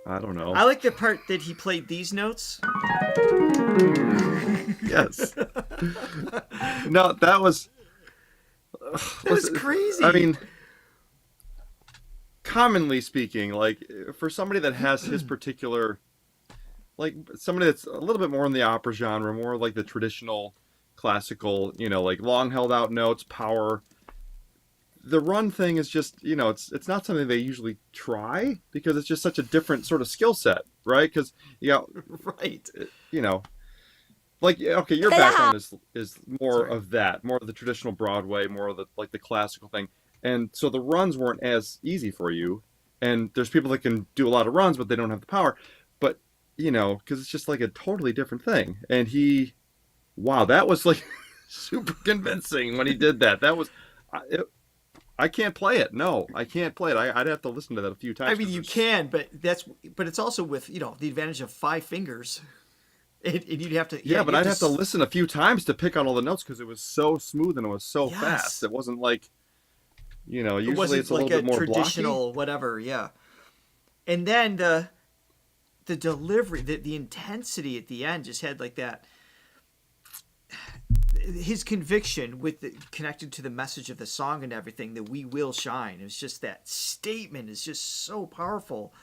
I don't know. I like the part that he played these notes. Yes. No, that was. That was crazy. I mean, commonly speaking, like for somebody that has his particular, like somebody that's a little bit more in the opera genre, more like the traditional classical, like long held out notes, power. The run thing is just, it's not something they usually try because it's just such a different sort of skill set, right? Because right. Like, okay, your background is more of that, more of the traditional Broadway, more of the like the classical thing, and so the runs weren't as easy for you. And there's people that can do a lot of runs, but they don't have the power. But because it's just like a totally different thing. And wow, that was like super convincing when he did that. That was. I can't play it. No, I can't play it. I'd have to listen to that a few times. I mean, you can, but it's also with the advantage of 5 fingers. And you'd have to. Yeah, but you'd I'd have to listen a few times to pick out all the notes because it was so smooth and it was so Yes. fast. It wasn't like, usually It wasn't it's a like little bit more traditional blocky. whatever. Yeah, and then the delivery, the intensity at the end just had like that. His conviction connected to the message of the song and everything, that we will shine. It's just that statement is just so powerful.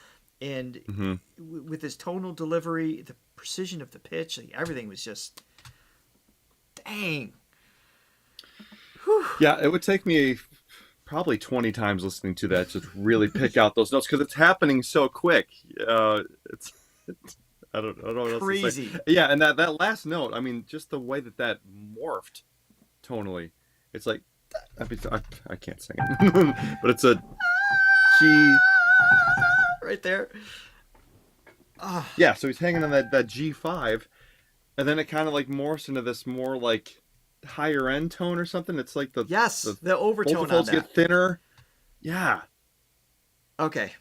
and Mm-hmm. with his tonal delivery, the precision of the pitch, like, everything was just dang. Whew. Yeah, it would take me probably 20 times listening to that to really pick out those notes because it's happening so quick. It's I don't know what else to Crazy. say. Yeah, and that last note, I mean, just the way that morphed tonally, it's like I can't sing it, but it's a G Right there. Yeah, so he's hanging on that G5, and then it kind of like morphs into this more like higher end tone or something. It's like the overtone on folds that. get thinner. Yeah. Okay.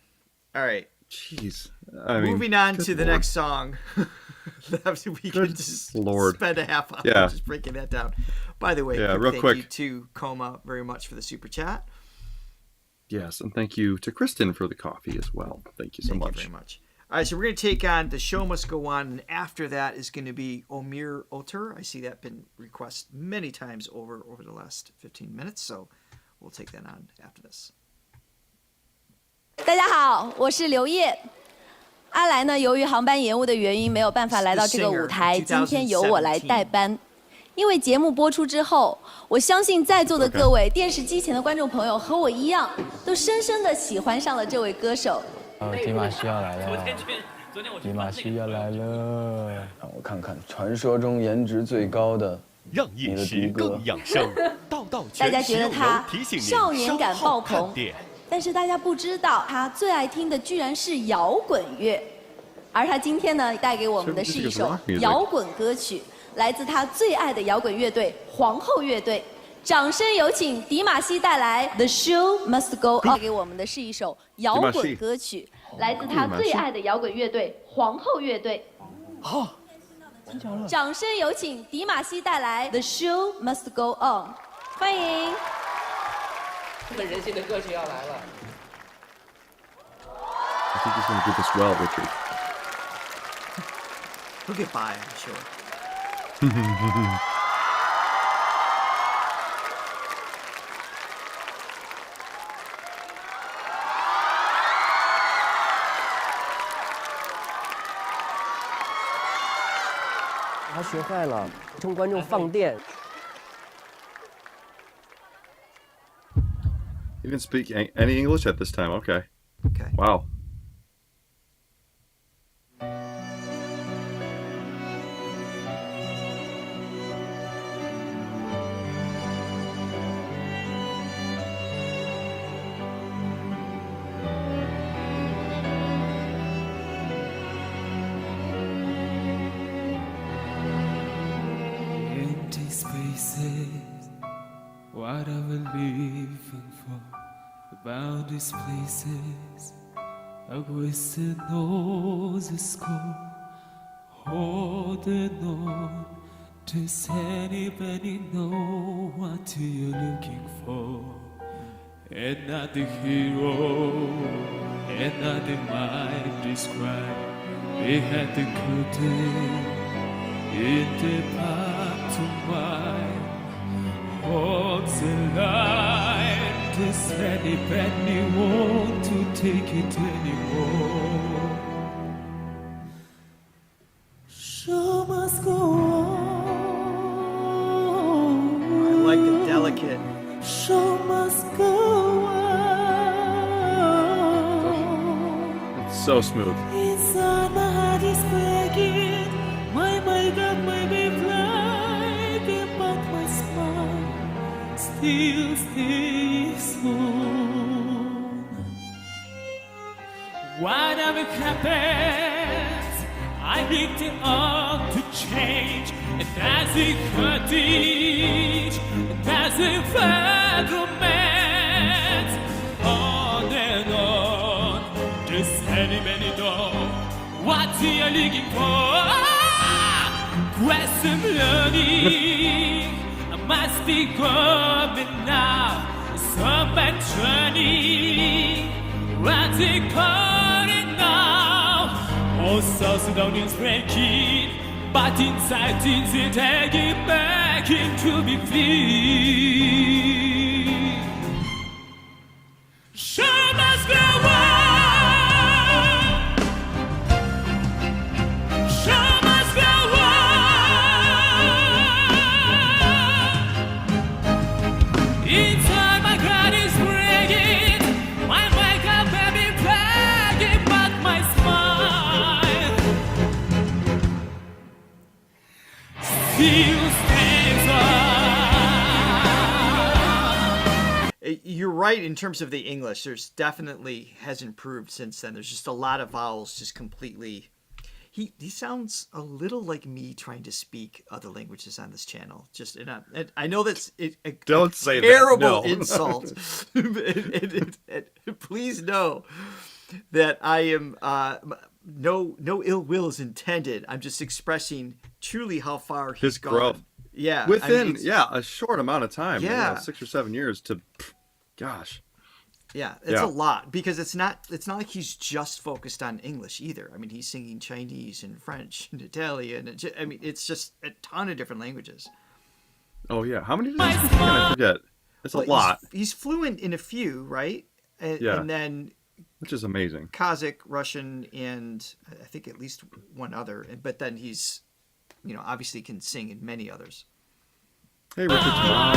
All right. Jeez. I mean, Moving on to the Lord. next song. We could just Lord. spend a half hour Yeah. just breaking that down. By the way, Yeah, real thank quick. you to Coma very much for the super chat. Yes, and thank you to Kristen for the coffee as well. Thank you so Thank much. you very much. All right, so we're going to take on The Show Must Go On, and after that is going to be Ómir Óter. I see that been requested many times over the last 15 minutes, so we'll take that on after this. 大家好，我是刘烨。阿来呢，由于航班延误的原因，没有办法来到这个舞台，今天由我来代班。因为节目播出之后，我相信在座的各位电视机前的观众朋友和我一样，都深深的喜欢上了这位歌手。迪玛希要来了，迪玛希要来了，让我看看传说中颜值最高的，让饮食更养生。道道大家觉得他提醒您少年感爆棚看店，但是大家不知道，他最爱听的居然是摇滚乐，而他今天呢，带给我们的是一首摇滚歌曲，来自他最爱的摇滚乐队皇后乐队。掌声有请迪玛希带来《The Show Must Go On》，带给我们的是一首摇滚歌曲，来自他最爱的摇滚乐队皇后乐队。好，掌声有请迪玛希带来《The Show Must Go On》，欢迎。日本人性的歌曲要来了。 I think he's going to do this well, Richard. He'll get by, I'm sure. 他学坏了，冲观众放电。 He didn't speak any English at this time. Okay. Okay. Wow. Empty spaces, what are we living for? About these places, a wasted nose is cold. Holding on, does anybody know what you're looking for? And not the hero, and not the mind described. We had the curtain in the pantomime. Holds the line. Does anybody want to take it anymore? Show must go on. I like the delicate. Show must go on. It's so smooth. Inside my heart is breaking. My makeup may be flaking, but my smile still stays on. Whatever happens, I need it all to change. And as it continues, and as it fragments, on and on, does anybody know what you're looking for? Question learning, I must be coming now. Some turning, what's it calling now? All surroundings breaking, but inside things it taking back into me free. Show must go on. still stays on. You're right in terms of the English. There's definitely has improved since then. There's just a lot of vowels just completely. He sounds a little like me trying to speak other languages on this channel. Just I know that's Don't say terrible that. No. insult. Please know that I am no ill will is intended. I'm just expressing truly how far he's His gone. growth. Yeah, Within a short amount of time. Yeah. 6 or 7 years to, gosh. Yeah, it's a lot because it's not like he's just focused on English either. I mean, he's singing Chinese and French and Italian. I mean, it's just a ton of different languages. Oh yeah, how many did he speak again? I forget. It's a lot. He's fluent in a few, right? And then which is amazing. Kazakh, Russian, and I think at least one other. But then he's, obviously can sing in many others. Hey, Richard's mom.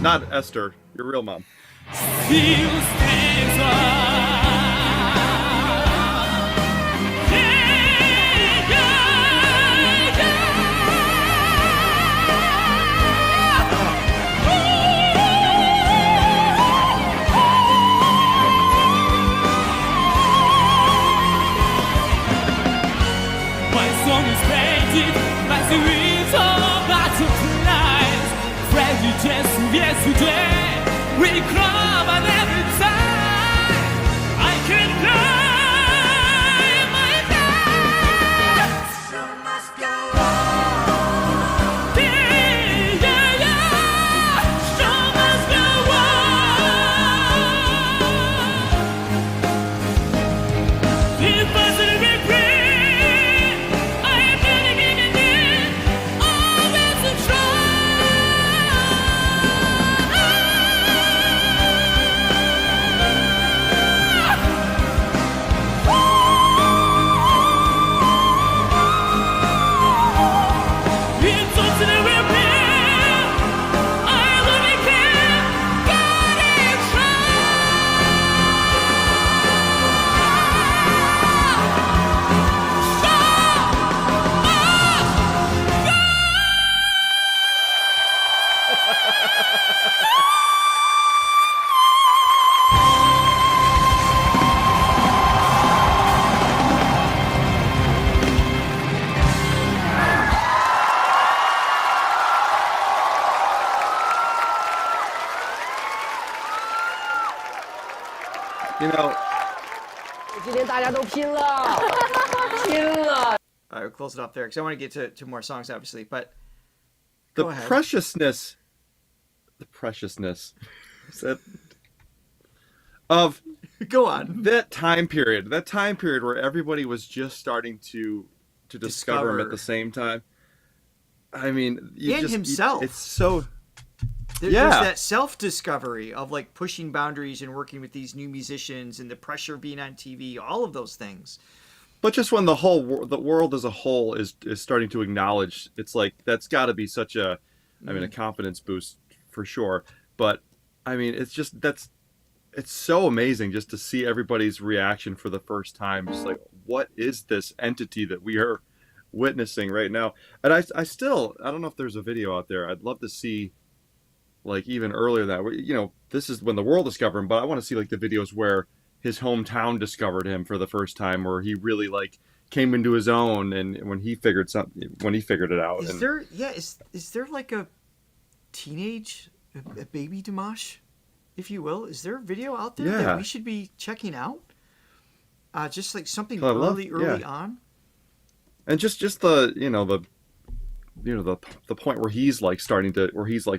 Not Esther, your real mom. Still stays on. My song is painted by the wings of butterflies. Friendly chance of yesterday. We cry on every side. I can fly my life. So must go on. Yeah. So must go on. Impossible regret. I am living in the end. Always to try. All right, we'll close it off there because I want to get to more songs, obviously. But The go ahead. preciousness of Go on. that time period where everybody was just starting to discover him at the same time. I mean, himself. It's so. There's that self-discovery of like pushing boundaries and working with these new musicians and the pressure of being on TV, all of those things. But just when the world as a whole is starting to acknowledge, it's like that's got to be such a, a confidence boost for sure. But I mean, it's so amazing just to see everybody's reaction for the first time. Just like, what is this entity that we are witnessing right now? And I don't know if there's a video out there. I'd love to see, like even earlier that, this is when the world discovered him, but I want to see like the videos where his hometown discovered him for the first time, where he really like came into his own, and when he figured it out. Is there like a baby Dimash, if you will? Is there a video out there that we should be checking out? Just like something early on. And just the the point where he's like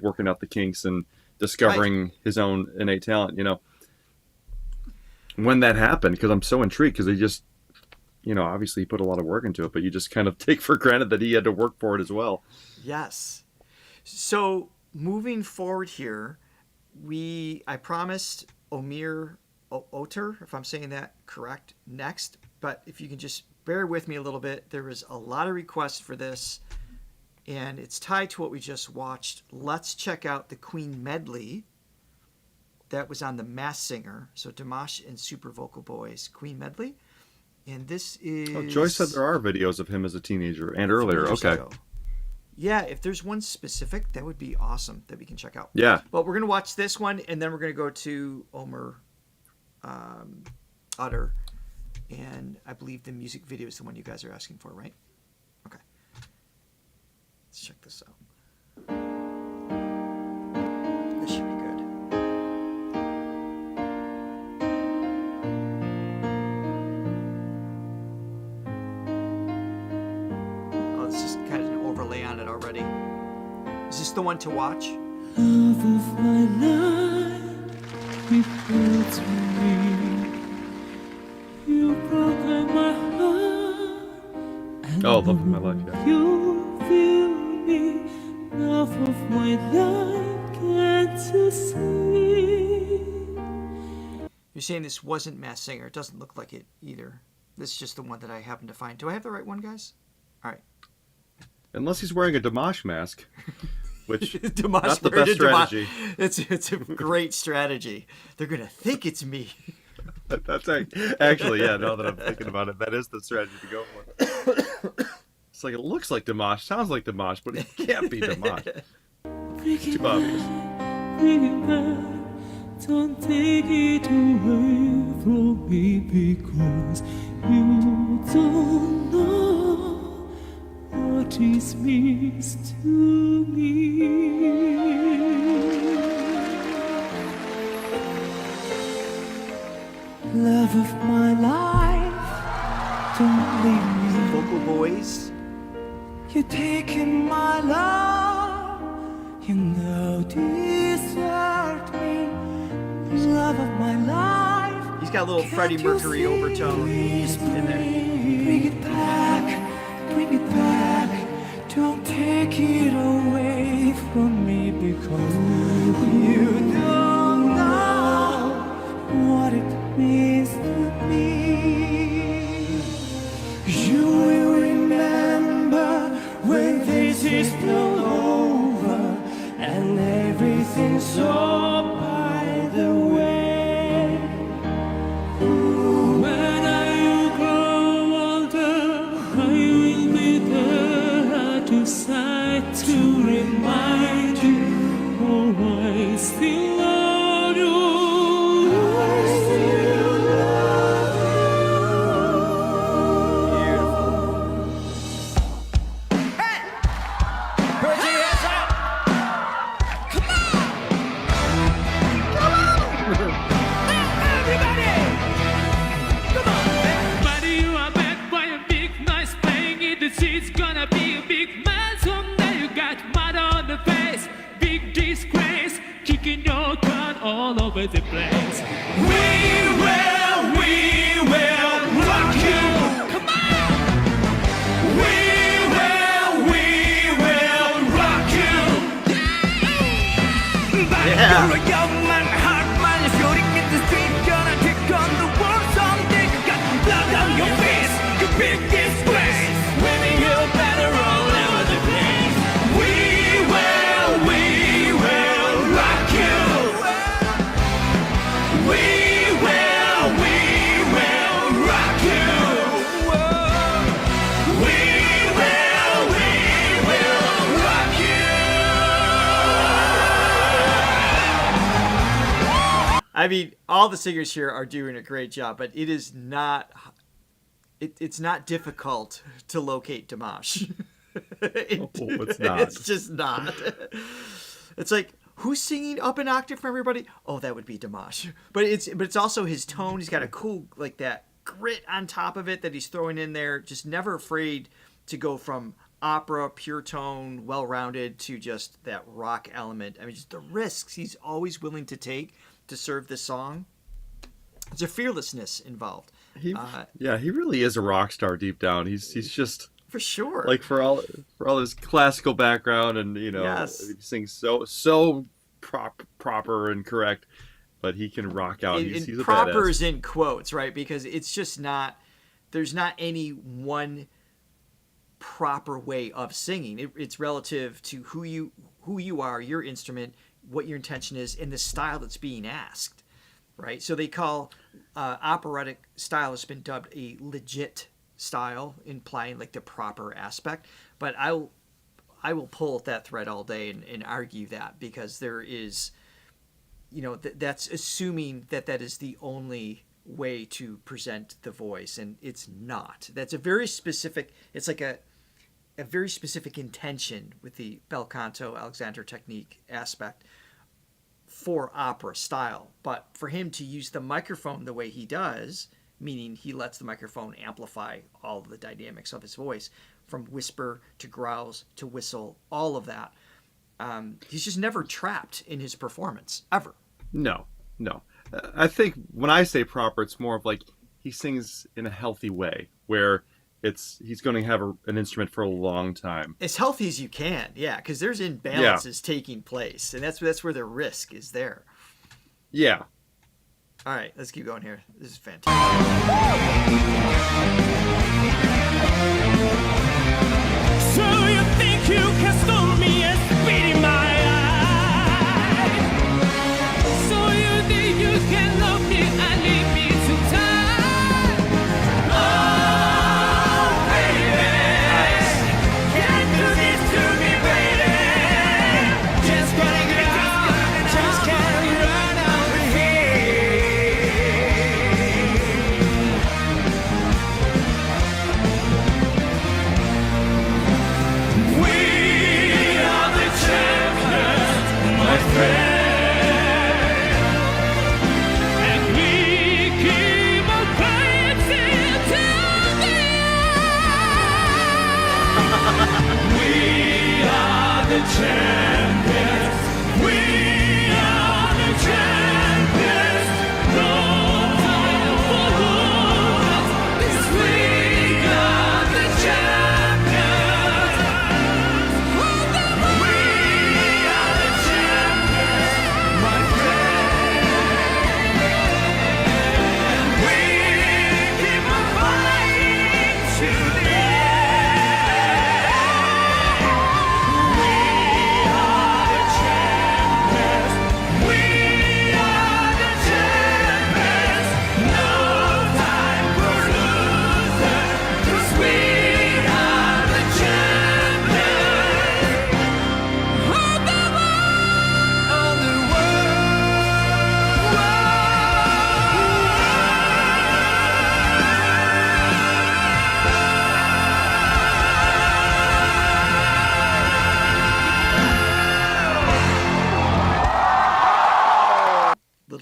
working out the kinks and discovering his own innate talent, when that happened, because I'm so intrigued, because he just, obviously he put a lot of work into it, but you just kind of take for granted that he had to work for it as well. Yes. So moving forward here, I promised Ómir Óter, if I'm saying that correct, next, but if you can just bear with me a little bit, there was a lot of requests for this, and it's tied to what we just watched. Let's check out the Queen medley that was on The Masked Singer. So Dimash and Super Vocal Boys, Queen medley. And this is... Oh, Joyce said there are videos of him as a teenager and earlier. Okay. Ago. Yeah, if there's one specific, that would be awesome that we can check out. Yeah. But we're going to watch this one, and then we're going to go to Ómir, Óter, and I believe the music video is the one you guys are asking for, right? Okay. Let's check this out. This should be good. Oh, this is kind of an overlay on it already. Is this the one to watch? Love of my life, you hurt me. You broke my heart. Oh, Love of My Life, yeah. You feel me. Love of my life, can't you see? You're saying this wasn't Masked Singer. It doesn't look like it either. This is just the one that I happened to find. Do I have the right one, guys? All right. Unless he's wearing a Dimash mask, which Dimash not the best strategy. It's a great strategy. They're gonna think it's me. That's actually, yeah. Now that I'm thinking about it, that is the strategy to go for. It's like it looks like Dimash, sounds like Dimash, but it can't be Dimash. It's too obvious. Bring it back. Don't take it away from me because you don't know what is means to me. Love of my life, don't leave me. Vocal boys. You're taking my love, you know desert me. Love of my life. He's got a little Freddie Mercury overtone in there. Bring it back, bring it back. Don't take it away from me because you don't know what it means to me. You will remember when this is all over and everything's all by the way. When I grow older, I will be there at your side to remind you, oh, I still love you. I still love you. Put your hands up. Come on. Everybody. Come on. Buddy, you are back by a big noise playing in the streets. Gonna be a big man someday. You got mud on the face, big disgrace, kicking your gun all over the place. We will rock you. Come on. We will rock you. Yeah. You're a young man, hard man, floating in the street, gonna take on the world someday. You got blood on your face, you big disgrace. Women, you better all over the place. We will rock you. We will rock you. We will rock you. I mean, all the singers here are doing a great job, but it is not. It's not difficult to locate Dimash. It's not. It's just not. It's like, who's singing up an octave for everybody? Oh, that would be Dimash. But it's also his tone. He's got a cool, like, that grit on top of it that he's throwing in there. Just never afraid to go from opera, pure tone, well-rounded, to just that rock element. I mean, just the risks he's always willing to take to serve this song. There's a fearlessness involved. He really is a rock star deep down. He's just For sure. like for all his classical background, and Yes. he sings so proper and correct, but he can rock out. He's a proper badass. is in quotes, right? Because it's just not. There's not any one proper way of singing. It's relative to who you are, your instrument, what your intention is, and the style that's being asked, right? So they call operatic style has been dubbed a legit style, implying like the proper aspect. But I I will pull at that thread all day and argue that, because there is, that's assuming that is the only way to present the voice, and it's not. That's a very specific, it's like a very specific intention with the bel canto Alexander technique aspect for opera style. But for him to use the microphone the way he does, meaning he lets the microphone amplify all of the dynamics of his voice, from whisper to growls to whistle, all of that. He's just never trapped in his performance, ever. No. I think when I say proper, it's more of like he sings in a healthy way, where he's going to have an instrument for a long time. As healthy as you can, yeah, because there's imbalances taking place, and that's where the risk is there. Yeah. All right, let's keep going here. This is fantastic. So you think you can stone me and spit in my eye? So you think you can love me and leave me to die? Oh, baby, can't do this to me, baby. Just gotta get out, just can't run over champions, we are the champions. No time for losers, 'cause we are the champions. We are the champions, my friend. We keep on fighting to the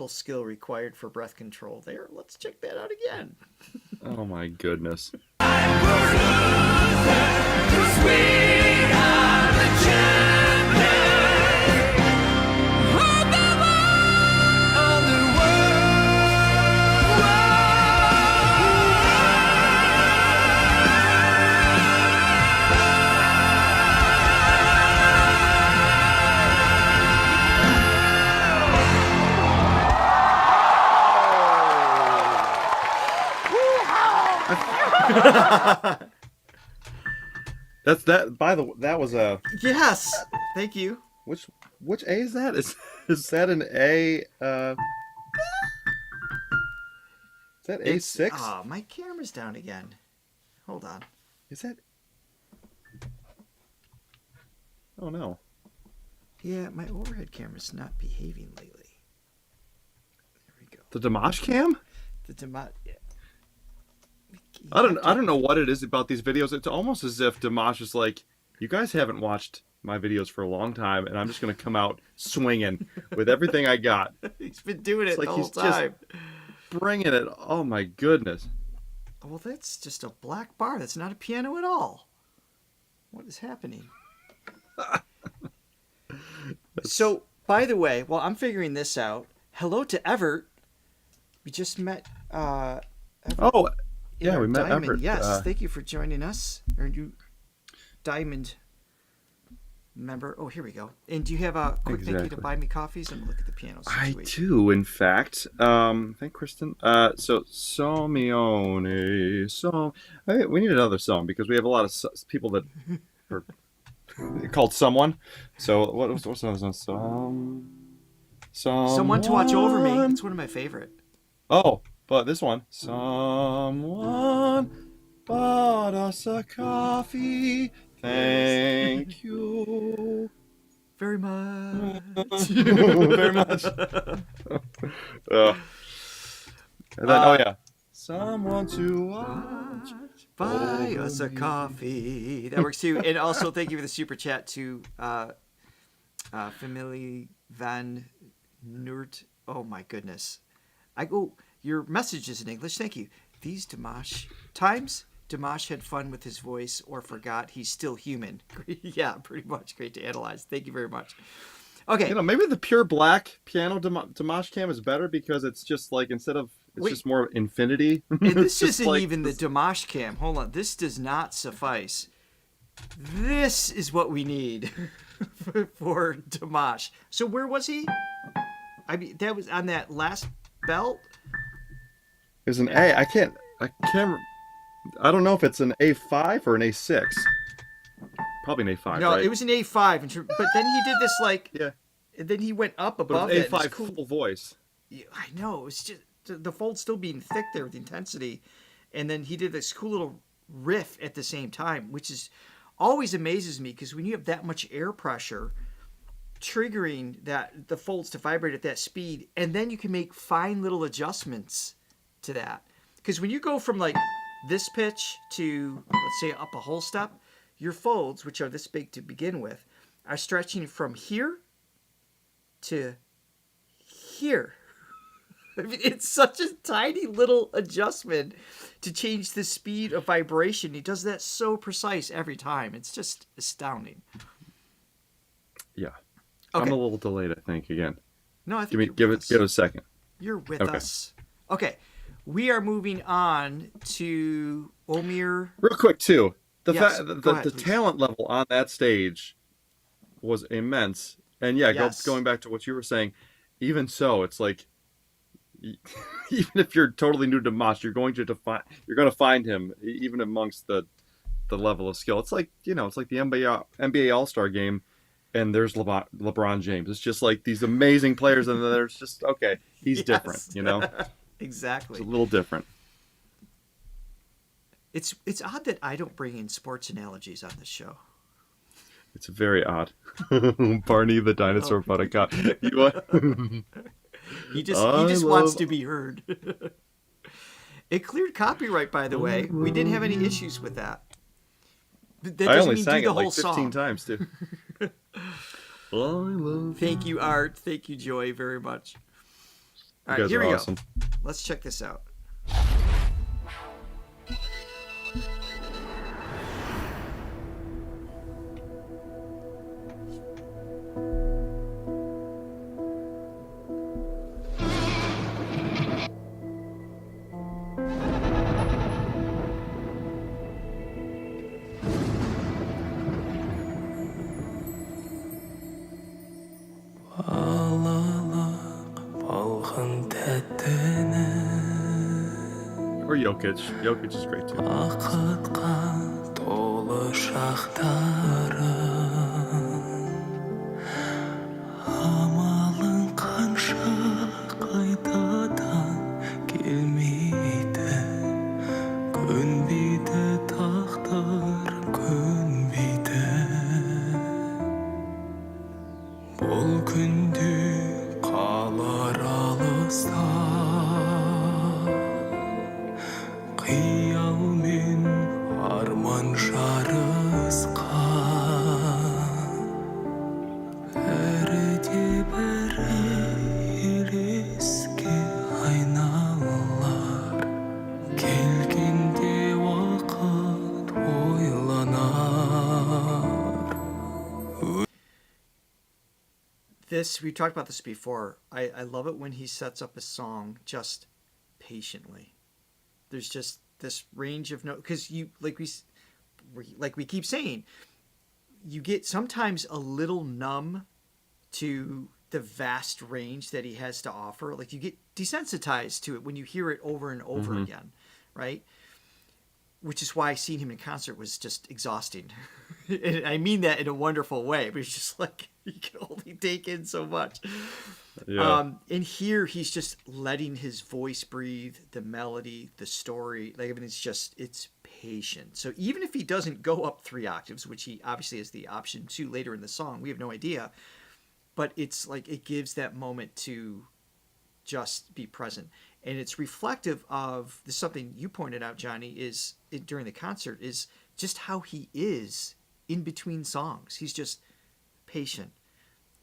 skill required for breath control there. Let's check that out again. Oh my goodness. That's that. By the way, that was a yes. Thank you. Which A is that? Is that an A? Is that A6? Ah, my camera's down again. Hold on. Is that? Oh no. Yeah, my overhead camera's not behaving lately. There we go. The Dimash cam? The Dimash. Yeah. I don't know what it is about these videos. It's almost as if Dimash is like, you guys haven't watched my videos for a long time, and I'm just going to come out swinging with everything I got. He's been doing it like the whole time. Just bringing it. Oh my goodness. Well, that's just a black bar. That's not a piano at all. What is happening? So, by the way, while I'm figuring this out, hello to Everett. We just met. Everett. Oh. Yeah, we met Diamond. Everett. Yes, thank you for joining us. Are you Diamond member? Oh, here we go. And do you have a quick thank you to buy me coffees and look at the piano situation? I do, in fact. Thank Kristen. So Somione. We need another song because we have a lot of people that are called someone. So what's another song? Someone to watch over me. It's one of my favorite. Oh. But this one, someone bought us a coffee. Thank you. very much. Very much. And then, oh yeah. Someone to watch. Buy us a coffee. That works too. And also, thank you for the super chat to Family Van Noort. Oh my goodness. Your message is in English. Thank you. These Dimash had fun with his voice or forgot he's still human. Yeah, pretty much. Great to analyze. Thank you very much. Okay. You know, maybe the pure black piano Dimash cam is better because it's just like it's just more infinity. And this isn't like even the Dimash cam. Hold on. This does not suffice. This is what we need for Dimash. So where was he? I mean, that was on that last belt. It was an A. I don't know if it's an A5 or an A6. Probably an A5. No, right? It was an A5. But then he did this and then he went up above it. it. A5 full voice. Yeah, I know. It was just the fold still being thick there with the intensity, and then he did this cool little riff at the same time, which is always amazes me because when you have that much air pressure triggering the folds to vibrate at that speed, and then you can make fine little adjustments to that. Because when you go from like this pitch to, let's say, up a whole step, your folds, which are this big to begin with, are stretching from here to here. I mean, it's such a tiny little adjustment to change the speed of vibration. He does that so precise every time. It's just astounding. Yeah. Okay. I'm a little delayed, I think, again. No, I think give it a second. You're with us. Okay. We are moving on to Ómir. Real quick, too. The talent level on that stage was immense. And going back to what you were saying, even so, it's like, even if you're totally new to Dimash, you're going to find him even amongst the level of skill. It's like the NBA All-Star game, and there's LeBron James. It's just like these amazing players, and then there's just he's different, Exactly. It's a little different. It's odd that I don't bring in sports analogies on this show. It's very odd. Barney the dinosaur buttercup. He just wants to be heard. It cleared copyright, by the way. We didn't have any issues with that. That I doesn't only mean sang do it the whole like 15 song. times, too. Thank you, Art. Thank you, Joy, very much. All You right, guys here are we awesome. go. Let's check this out. Or Jokic. Jokic is great, too. We talked about this before. I love it when he sets up a song just patiently. There's just this range of notes because you like we keep saying, you get sometimes a little numb to the vast range that he has to offer. Like you get desensitized to it when you hear it over and over again, right? Which is why seeing him in concert was just exhausting. And I mean that in a wonderful way, but it's just like you can only take in so much. Yeah. And here he's just letting his voice breathe, the melody, the story. Like, I mean, it's patient. So even if he doesn't go up 3 octaves, which he obviously has the option to later in the song, we have no idea. but it's like it gives that moment to just be present. And it's reflective of something you pointed out, Johnny, during the concert, is just how he is in between songs. He's just patient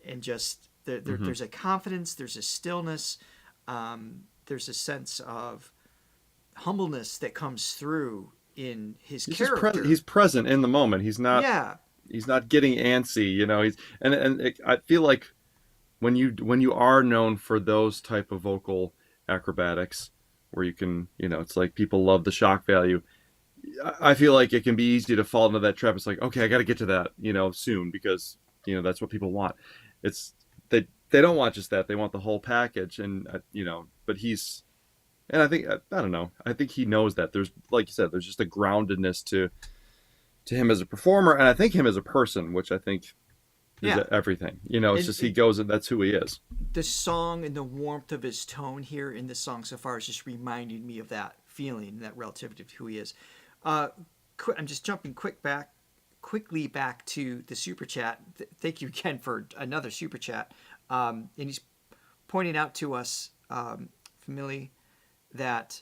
and just there's a confidence, there's a stillness, there's a sense of humbleness that comes through in his character. He's present in the moment. He's not he's not getting antsy, you know. I feel like when you are known for those type of vocal acrobatics where you can, you know, it's like people love the shock value. I feel like it can be easy to fall into that trap. It's like, okay, I got to get to that, you know, soon, because, you know, that's what people want. They don't want just that. They want the whole package. And, you know, but and I think, I don't know, I think he knows that there's, like you said, there's just a groundedness to him as a performer. And I think him as a person, which I think is everything, you know, it's just, he goes and that's who he is. The song and the warmth of his tone here in this song so far is just reminding me of that feeling, that relativity to who he is. I'm just jumping quickly back to the super chat. Thank you again for another super chat. And he's pointing out to us, familiarly, that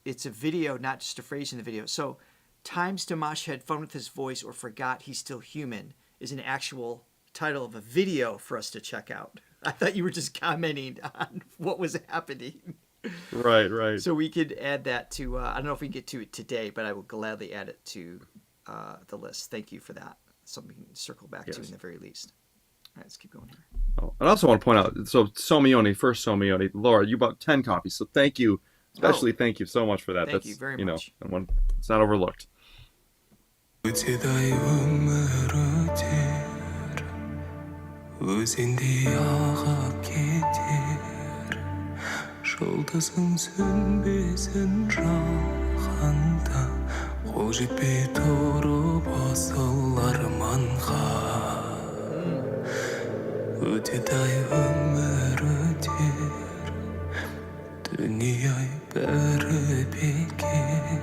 it's a video, not just a phrase in the video. So, times Dimash had fun with his voice or forgot he's still human is an actual title of a video for us to check out. I thought you were just commenting on what was happening. Right. So we could add that to, I don't know if we can get to it today, but I will gladly add it to the list. Thank you for that. Something we can circle back to in the very least. All right, let's keep going here. Oh, and I also want to point out, so first Somione, Laura, you bought 10 copies, so thank you. Especially thank you so much for that. Thank you very much. Know, it's not overlooked. Жұлдызың сөнбесін жалғанда, қол жетпей тұрып асыл арманға. Өтеді-ай өмір өтер, дүние-ай бәрі бекер.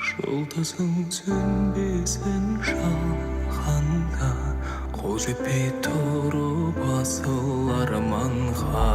Жұлдызың сөнбесін жалғанда, қол жетпей тұрып асыл арманға.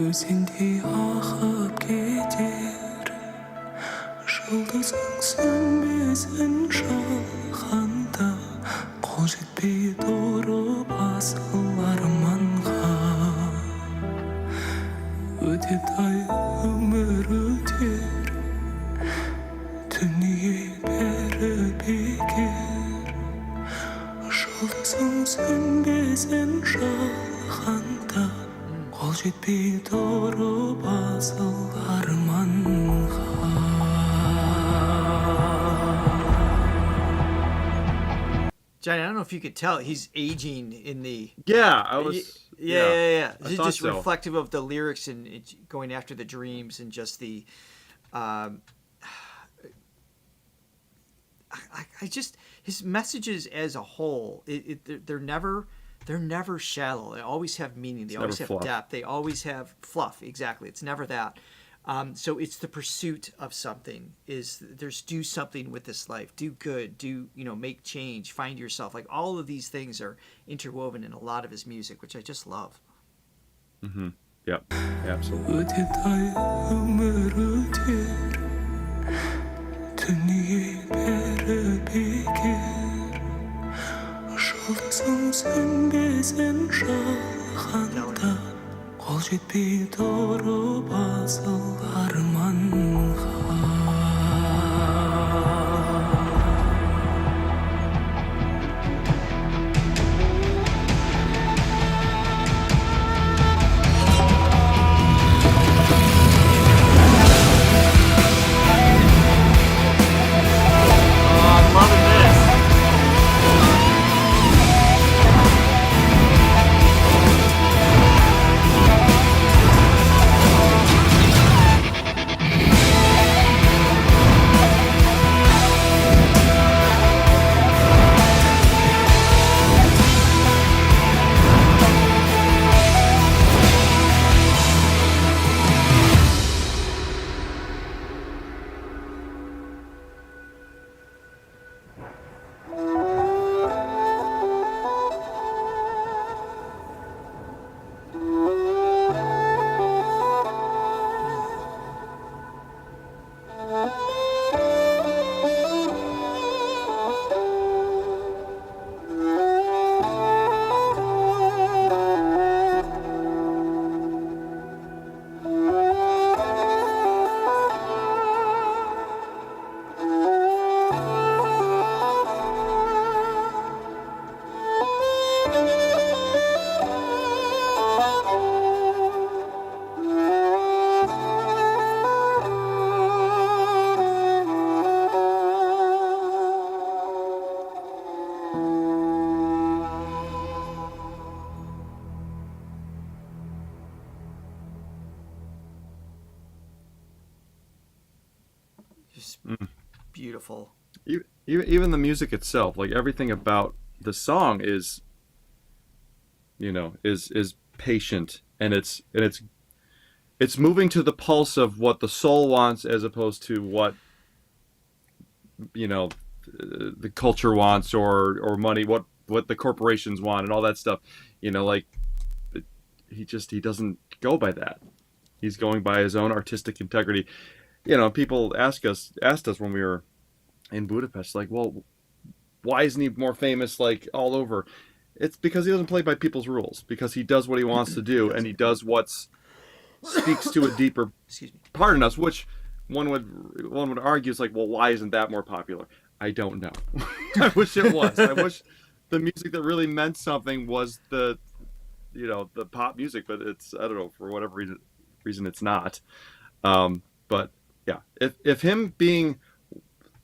Өзіңдей ағып кетер, жұлдызың сөнбесін жалғанда, қол жетпей тұрып асыл арманға. Өтеді-ай өмір өтер, дүние бәрі бекер. Жұлдызың сөнбесін жалғанда, қол жетпей тұрып асыл арманға. Johnny, I don't know if you could tell, he's aging in the... Yeah, I was... Yeah. It's just so. reflective of the lyrics and going after the dreams and just the... I just... His messages as a whole, they're never shallow. They always have meaning. They always have depth. They always have fluff. Exactly. It's never that. So it's the pursuit of something. Do something with this life. Do good. Make change. Find yourself. Like all of these things are interwoven in a lot of his music, which I just love. Mm-hmm. Yep. Absolutely. 생계 생사한다 오직 비도로 봐서 아름한 Beautiful. Even the music itself, like everything about the song is, is patient, and it's moving to the pulse of what the soul wants, as opposed to what the culture wants, or money, what the corporations want, and all that stuff. He doesn't go by that. He's going by his own artistic integrity. People asked us when we were in Budapest, like, well, why isn't he more famous, like, all over? It's because he doesn't play by people's rules, because he does what he wants to do, and he does what speaks to a deeper part in us, which one would argue is like, well, why isn't that more popular? I don't know. I wish it was. I wish the music that really meant something was the pop music, but it's, I don't know, for whatever reason it's not. But yeah, if him being,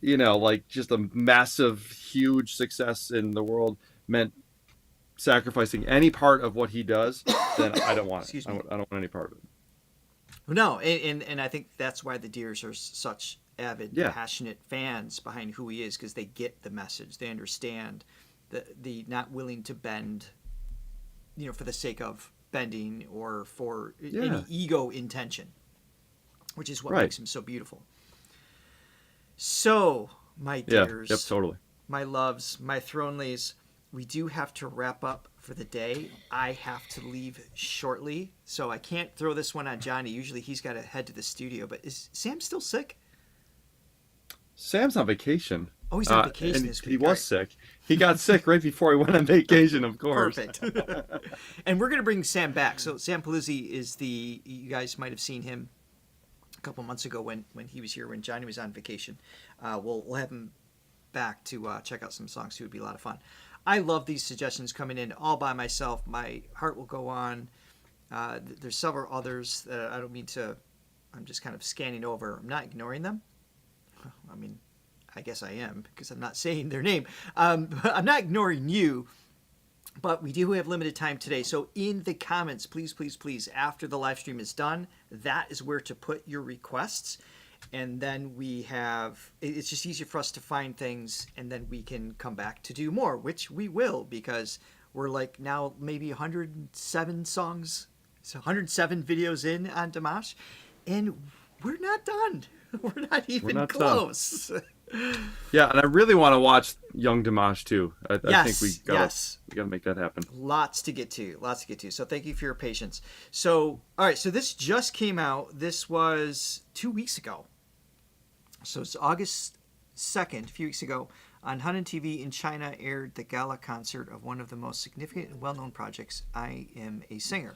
like just a massive, huge success in the world meant sacrificing any part of what he does, then I don't want it. I don't want any part of it. No, and I think that's why the Deers are such avid, passionate fans behind who he is, because they get the message. They understand the not willing to bend, for the sake of bending or for any ego intention, which is what makes him so beautiful. So, my dears, totally. My loves, my Thronleys, we do have to wrap up for the day. I have to leave shortly, so I can't throw this one on Johnny. Usually he's got to head to the studio, but is Sam still sick? Sam's on vacation. Oh, he's on vacation this week. He was sick. He got sick right before he went on vacation, of course. Perfect. And we're going to bring Sam back. So Sam Palizzi is you guys might have seen him a couple months ago when he was here, when Johnny was on vacation. We'll have him back to check out some songs too. It would be a lot of fun. I love these suggestions coming in all by myself. My heart will go on. There's several others that I don't mean to, I'm just kind of scanning over. I'm not ignoring them. I mean, I guess I am, because I'm not saying their name. I'm not ignoring you, but we do have limited time today. So in the comments, please, please, please, after the live stream is done, that is where to put your requests. And then it's just easier for us to find things, and then we can come back to do more, which we will, because we're like now maybe 107 songs, so 107 videos in on Dimash, and we're not done. We're not even close. Yeah, and I really want to watch Young Dimash too. I think we got to make that happen. Lots to get to. So thank you for your patience. So, all right, so this just came out. This was 2 weeks ago. So it's August 2nd, a few weeks ago. On Hunan TV in China aired the gala concert of one of the most significant and well-known projects, I Am a Singer.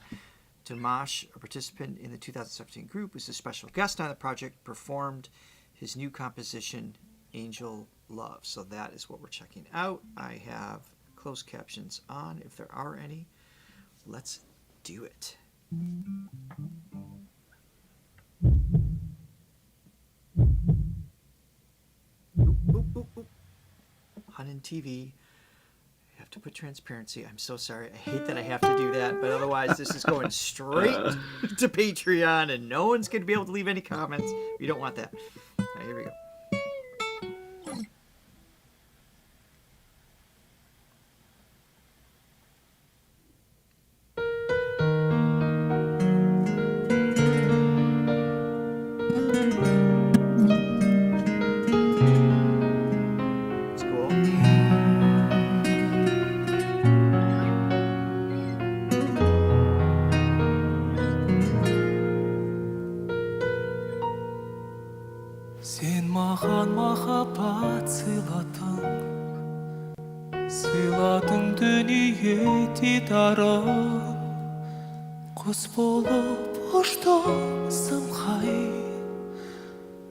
Dimash, a participant in the 2017 group, was a special guest on the project, performed his new composition, Angel Love. So that is what we're checking out. I have closed captions on, if there are any. Let's do it. Hunan TV. I have to put transparency. I'm so sorry. I hate that I have to do that, but otherwise this is going straight to Patreon and no one's going to be able to leave any comments. We don't want that. All right, here we go. Сен маған махаббат сыйладың дүние дидарың құс болып ұштың самғай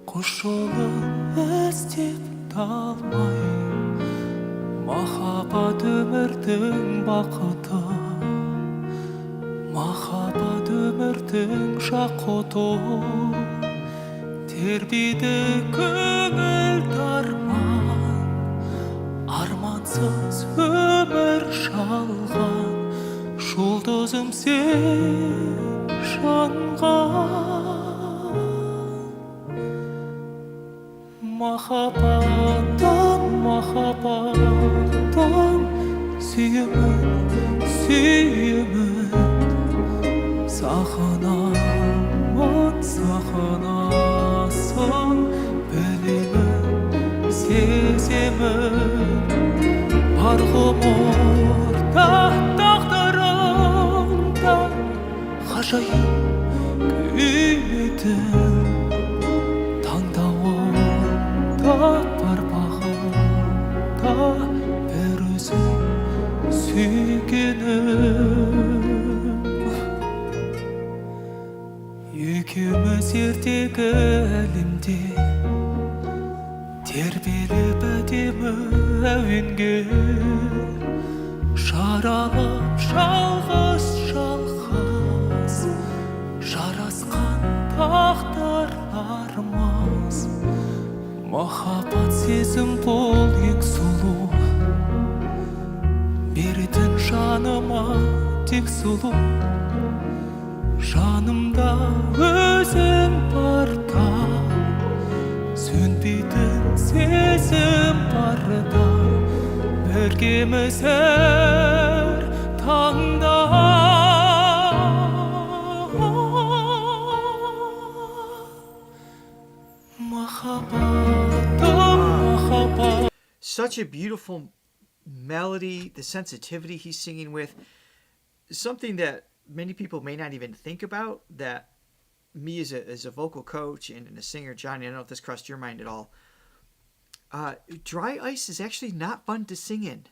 құс жолын іздеп талмай махаббат өмірдің бақыты махаббат өмірдің жақұты тербейді көңіл дарман армансыз өмір жалған жұлдызым сен жанған махаббаттан махаббаттан сүйемін сағынамын сағынасың білемін сеземін бар ғұмырда тағдырымда ғажайып күйетін таңдауымда бар бағымда бір өзің сүйгенім екеуміз ертегі әлемде тербеліп әдемі әуенге жаралып жалғыз жалғыз жарасқан тағдырларымыз махаббат сезім бұл ең сұлу беретін жаныма тек сұлу жанымда өзің барда сөнбейтін сезім барда біргеміз әр таңда махаббат. Such a beautiful melody, the sensitivity he's singing with, something that many people may not even think about, that me as a vocal coach and a singer, Johnny, I don't know if this crossed your mind at all. Dry ice is actually not fun to sing in.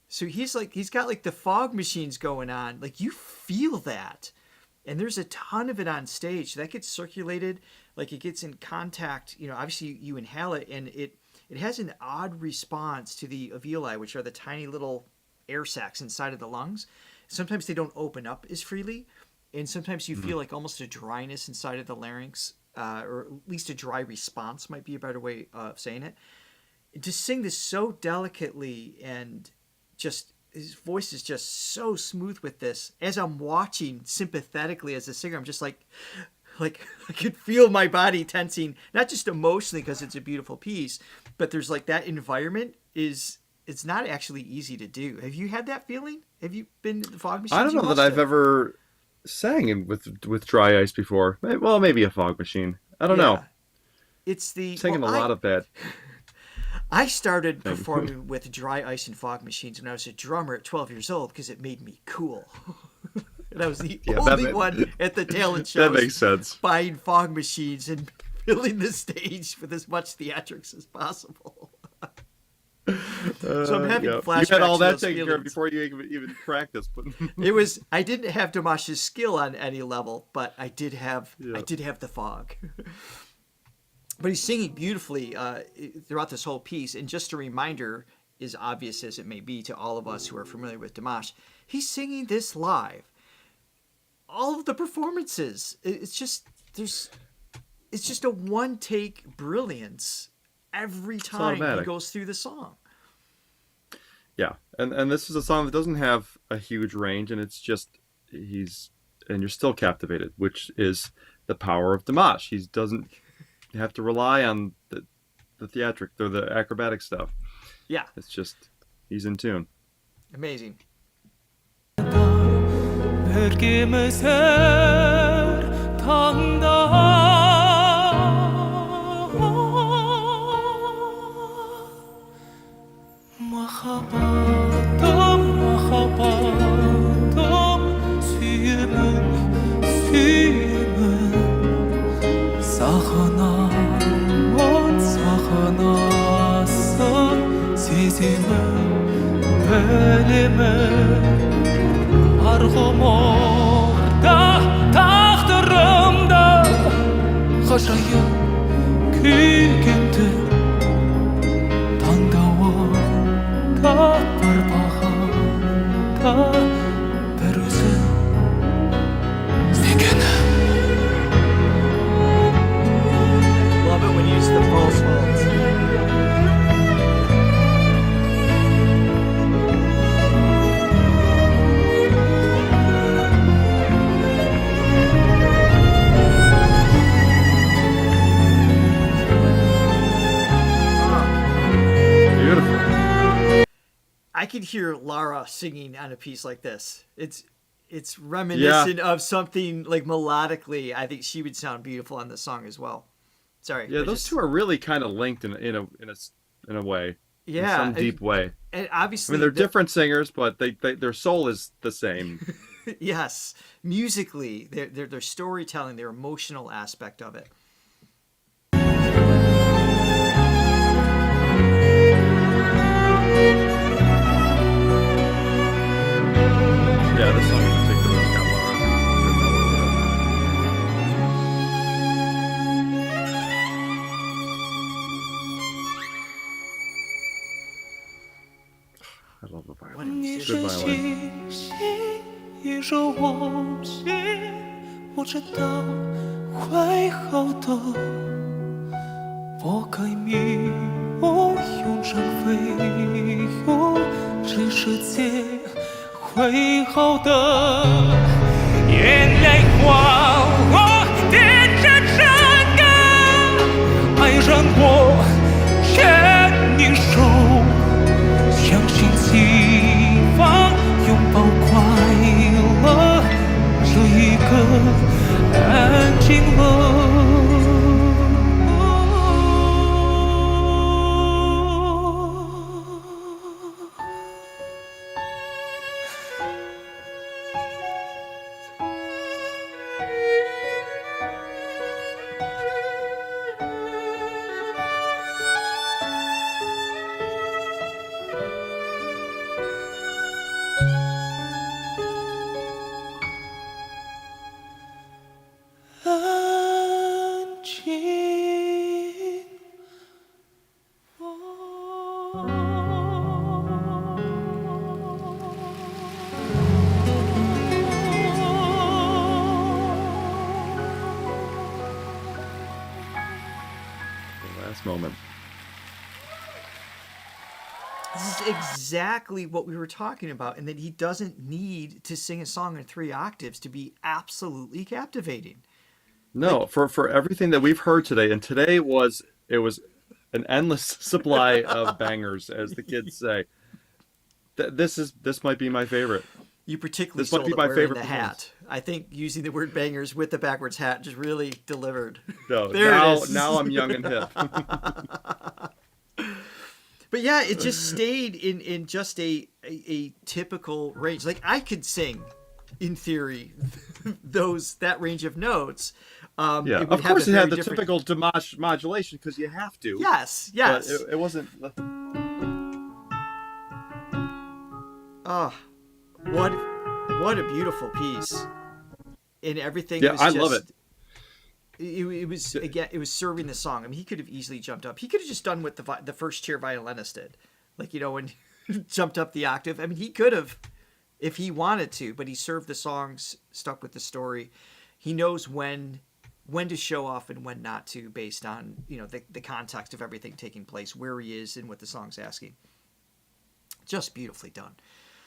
So he's got like the fog machines going on. Like you feel that. And there's a ton of it on stage. That gets circulated, like it gets in contact, obviously you inhale it and it has an odd response to the alveoli, which are the tiny little air sacs inside of the lungs. Sometimes they don't open up as freely, and sometimes you feel like almost a dryness inside of the larynx, or at least a dry response might be a better way of saying it. To sing this so delicately and just his voice is just so smooth with this. As I'm watching sympathetically as a singer, I'm just like I could feel my body tensing, not just emotionally because it's a beautiful piece, but there's like that environment it's not actually easy to do. Have you had that feeling? Have you been to the fog machines? I don't know that I've ever sang with dry ice before. Well, maybe a fog machine. I don't know. It's singing a lot of that. I started performing with dry ice and fog machines when I was a drummer at 12 years old because it made me cool. And I was the only one at the talent shows that makes sense. Buying fog machines and filling the stage with as much theatrics as possible. So I'm having flashbacks. You had all to that those taken care of feelings. before you even practiced. But I didn't have Dimash's skill on any level, but I did have the fog. But he's singing beautifully throughout this whole piece. And just a reminder, as obvious as it may be to all of us who are familiar with Dimash, he's singing this live. All of the performances, it's just a one take brilliance every time he goes through the song. Yeah, and this is a song that doesn't have a huge range, and it's just and you're still captivated, which is the power of Dimash. He doesn't have to rely on the theatric or the acrobatic stuff. Yeah, it's just he's in tune. Amazing. Argomorda tahtırımda Haşayı küygünde Tandavında Barbağında Berüzü Zekenim Love it when you use the false holds. I could hear Lara singing on a piece like this. It's reminiscent of something like melodically. I think she would sound beautiful on this song as well. Sorry. Yeah, those two are really kind of linked in a way. Yeah, in some deep way. And obviously, I mean, they're different singers, but their soul is the same. Yes, musically, their storytelling, their emotional aspect of it. Yeah, this song in particular has got a lot of good melody. I love the violin. Good violin. 会好的眼泪划过点着这个爱让我牵你手相信希望拥抱快乐这一刻安静了 Moment. This is exactly what we were talking about, and that he doesn't need to sing a song in 3 octaves to be absolutely captivating. No, for everything that we've heard today, and today it was an endless supply of bangers, as the kids say. This might be my favorite. You particularly sold it wearing the hat. I think using the word bangers with the backwards hat just really delivered. No, now I'm young and hip. But yeah, it just stayed in just a typical range. Like I could sing, in theory, that range of notes. Yeah, of course it had the typical Dimash modulation because you have to. Yes, yes. But it wasn't. Oh, what a beautiful piece. And everything Yeah, was I just, love it. It was, again, it was serving the song. I mean, he could have easily jumped up. He could have just done what the first chair violinist did. Like, you know, when he jumped up the octave. I mean, he could have if he wanted to, but he served the songs, stuck with the story. He knows when to show off and when not to, based on, you know, the context of everything taking place, where he is and what the song's asking. Just beautifully done.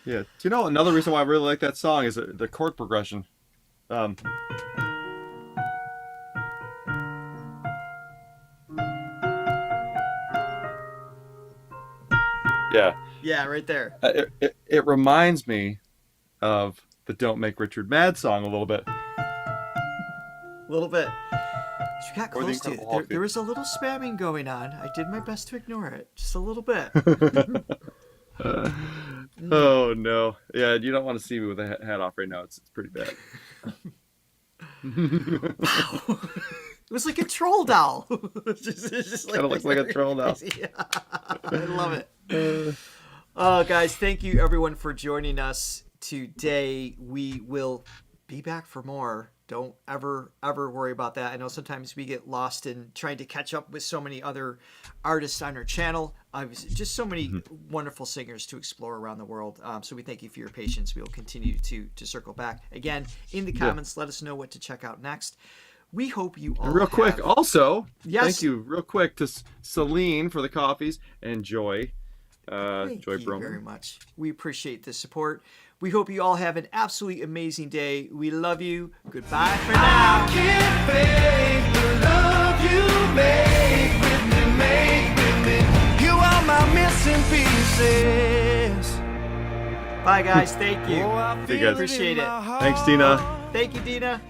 Yeah. Do you know another reason why I really like that song is the chord progression. Yeah. Yeah, right there. It reminds me of the "Don't Make Richard Mad" song a little bit. A little bit. You got close to it. There was a little spamming going on. I did my best to ignore it. Just a little bit. Oh, no. Yeah, you don't want to see me with a hat off right now. It's pretty bad. Wow. It was like a troll doll. Just kind of looks like a troll doll. Yeah. I love it. Oh, guys, thank you, everyone, for joining us today. We will be back for more. Don't ever worry about that. I know sometimes we get lost in trying to catch up with so many other artists on our channel. Just so many wonderful singers to explore around the world. So we thank you for your patience. We will continue to circle back. Again, in the comments, let us know what to check out next. We hope you all real quick, also, yes. Thank you real quick to Celine for the coffees and Joy. Thank Joy you Broman. very much. We appreciate the support. We hope you all have an absolutely amazing day. We love you. Goodbye for now. I can't fake the love you make with me. You are my missing pieces. Bye, guys. Thank you. See you guys. Appreciate it. Thanks, Dina. Thank you, Dina.